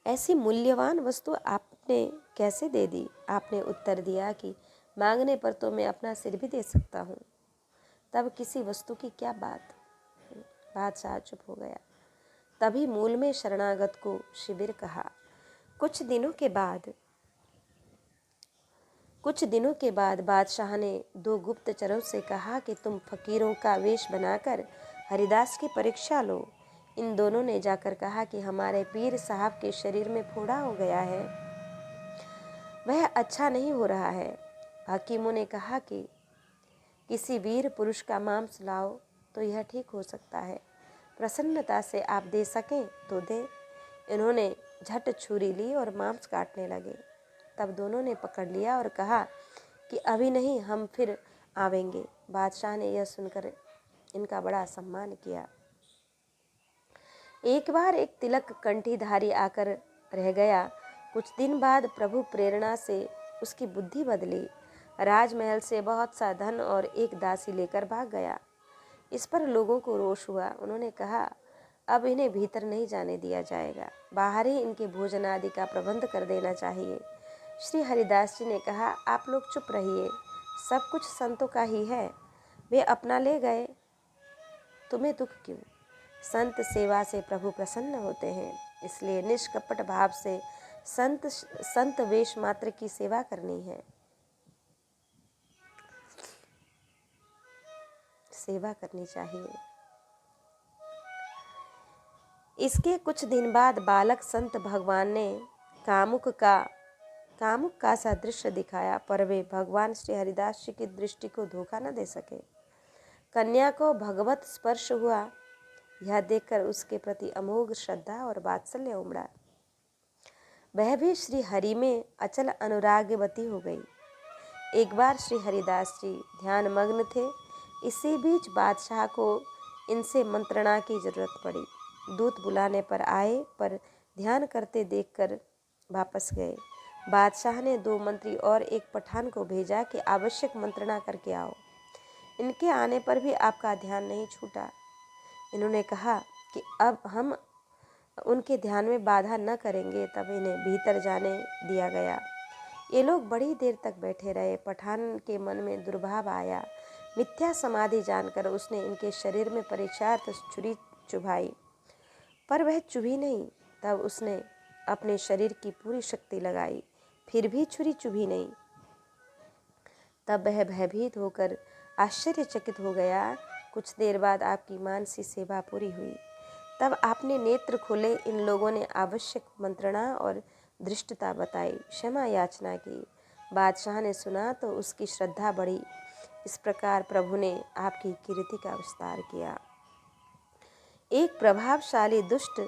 ऐसी मूल्यवान वस्तु आपने कैसे दे दी? आपने उत्तर दिया कि मांगने पर तो मैं अपना सिर भी दे सकता हूँ। तब किसी वस्तु की क्या बात? बादशाह चुप हो गया। तभी मूल में शरणागत को शिविर कहा। कुछ दिनों के बाद बादशाह ने 2 गुप्तचरों से कहा कि तुम फकीरों का वेश बनाकर हरिदास की परीक्षा लो। इन दोनों ने जाकर कहा कि हमारे पीर साहब के शरीर में फोड़ा हो गया है, वह अच्छा नहीं हो रहा है। हकीमों ने कहा कि किसी वीर पुरुष का मांस लाओ तो यह ठीक हो सकता है। प्रसन्नता से आप दे सकें तो दे। इन्होंने झट छुरी ली और मांस काटने लगे। तब दोनों ने पकड़ लिया और कहा कि अभी नहीं, हम फिर आवेंगे। बादशाह ने यह सुनकर इनका बड़ा सम्मान किया। एक बार एक तिलक कंठीधारी आकर रह गया। कुछ दिन बाद प्रभु प्रेरणा से उसकी बुद्धि बदली। राजमहल से बहुत सा धन और एक दासी लेकर भाग गया। इस पर लोगों को रोष हुआ। उन्होंने कहा, अब इन्हें भीतर नहीं जाने दिया जाएगा, बाहर ही इनके भोजन आदि का प्रबंध कर देना चाहिए। श्री हरिदास जी ने कहा, आप लोग चुप रहिए, सब कुछ संतों का ही है, वे अपना ले गए, तुम्हें दुख क्यों? संत सेवा से प्रभु प्रसन्न होते हैं, इसलिए निष्कपट भाव से संत वेश मात्र की सेवा करनी है, सेवा करनी चाहिए। इसके कुछ दिन बाद बालक संत भगवान ने कामुक का सा दृश्य दिखाया, पर वे भगवान श्री हरिदास जी की दृष्टि को धोखा न दे सके। कन्या को भगवत स्पर्श हुआ, यह देखकर उसके प्रति अमोघ श्रद्धा और वात्सल्य उमड़ा। वह भी श्री हरि में अचल अनुरागवती हो गई। एक बार श्री हरिदास जी ध्यान मग्न थे। इसी बीच बादशाह को इनसे मंत्रणा की जरूरत पड़ी। दूत बुलाने पर आए, पर ध्यान करते देखकर वापस गए। बादशाह ने 2 मंत्री और एक पठान को भेजा कि आवश्यक मंत्रणा करके आओ। इनके आने पर भी आपका ध्यान नहीं छूटा। इन्होंने कहा कि अब हम उनके ध्यान में बाधा न करेंगे। तब इन्हें भीतर जाने दिया गया। ये लोग बड़ी देर तक बैठे रहे। पठान के मन में दुर्भाव आया। मिथ्या समाधि जानकर उसने इनके शरीर में परीक्षार्थ छुरी चुभाई, पर वह चुभी नहीं। तब उसने अपने शरीर की पूरी शक्ति लगाई, फिर भी छुरी चुभी नहीं। तब वह भयभीत होकर आश्चर्यचकित हो गया। कुछ देर बाद आपकी मानसी सेवा पूरी हुई। तब आपने नेत्र खोले। इन लोगों ने आवश्यक मंत्रणा और दृष्टता बताई, क्षमा याचना की। बादशाह ने सुना तो उसकी श्रद्धा बढ़ी। इस प्रकार प्रभु ने आपकी कीर्ति का विस्तार किया। एक प्रभावशाली दुष्ट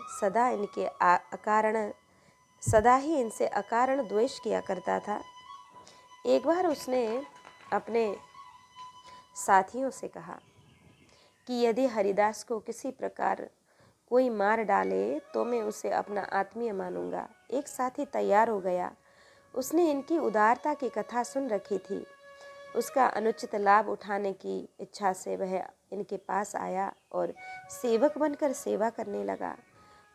सदा ही इनसे अकारण द्वेष किया करता था। एक बार उसने अपने साथियों से कहा कि यदि हरिदास को किसी प्रकार कोई मार डाले तो मैं उसे अपना आत्मीय मानूंगा। एक साथी तैयार हो गया। उसने इनकी उदारता की कथा सुन रखी थी। उसका अनुचित लाभ उठाने की इच्छा से वह इनके पास आया और सेवक बनकर सेवा करने लगा।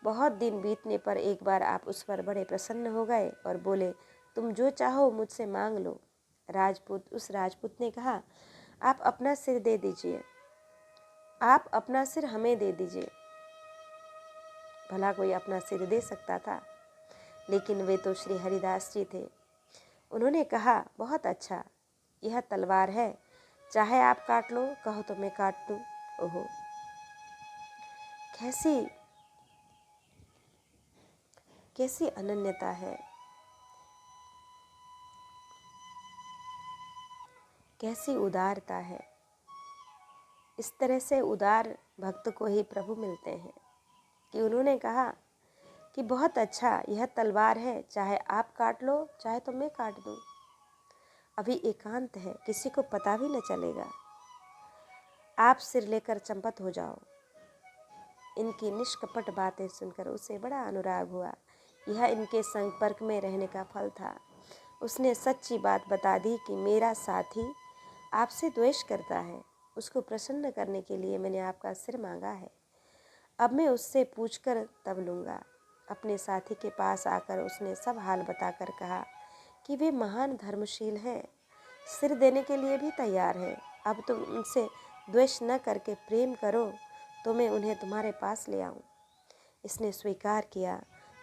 बहुत दिन बीतने पर एक बार आप उस पर बड़े प्रसन्न हो गए और बोले, तुम जो चाहो मुझसे मांग लो। उस राजपूत ने कहा, आप अपना सिर दे दीजिए, आप अपना सिर हमें दे दीजिए। भला कोई अपना सिर दे सकता था, लेकिन वे तो श्री हरिदास जी थे। उन्होंने कहा, बहुत अच्छा, यह तलवार है, चाहे आप काट लो, कहो तो मैं काट दूं। ओहो, कैसी अनन्यता है, कैसी उदारता है। इस तरह से उदार भक्त को ही प्रभु मिलते हैं कि उन्होंने कहा कि बहुत अच्छा, यह तलवार है, चाहे आप काट लो, चाहे तो मैं काट दूं। अभी एकांत है, किसी को पता भी न चलेगा। आप सिर लेकर चंपत हो जाओ। इनकी निष्कपट बातें सुनकर उसे बड़ा अनुराग हुआ। यह इनके संपर्क में रहने का फल था। उसने सच्ची बात बता दी कि मेरा साथी आपसे द्वेष करता है। उसको प्रसन्न करने के लिए मैंने आपका सिर मांगा है। अब मैं उससे पूछकर तब लूँगा। अपने साथी के पास आकर उसने सब हाल बताकर कहा कि वे महान धर्मशील हैं, सिर देने के लिए भी तैयार हैं। अब तुम उनसे द्वेष न करके प्रेम करो तो मैं उन्हें तुम्हारे पास ले आऊं। इसने स्वीकार किया।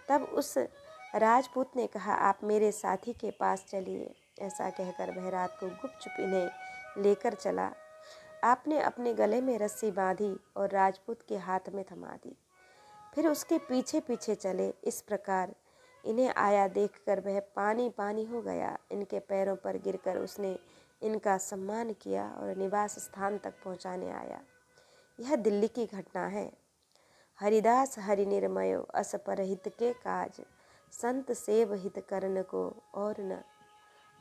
तब उस राजपूत ने कहा, आप मेरे साथी के पास चलिए। ऐसा कहकर वह रात को गुपचुप इन्हें लेकर चला। आपने अपने गले में रस्सी बांधी और राजपूत के हाथ में थमा दी। फिर उसके पीछे पीछे चले। इस प्रकार इन्हें आया देखकर वह पानी पानी हो गया। इनके पैरों पर गिरकर उसने इनका सम्मान किया और निवास स्थान तक पहुंचाने आया। यह दिल्ली की घटना है। हरिदास हरि निर्मयो अस परहित के काज, संत सेव हित करन को और न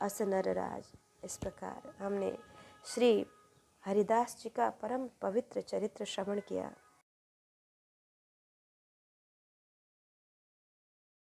अस नर राज। इस प्रकार हमने श्री हरिदास जी का परम पवित्र चरित्र श्रवण किया।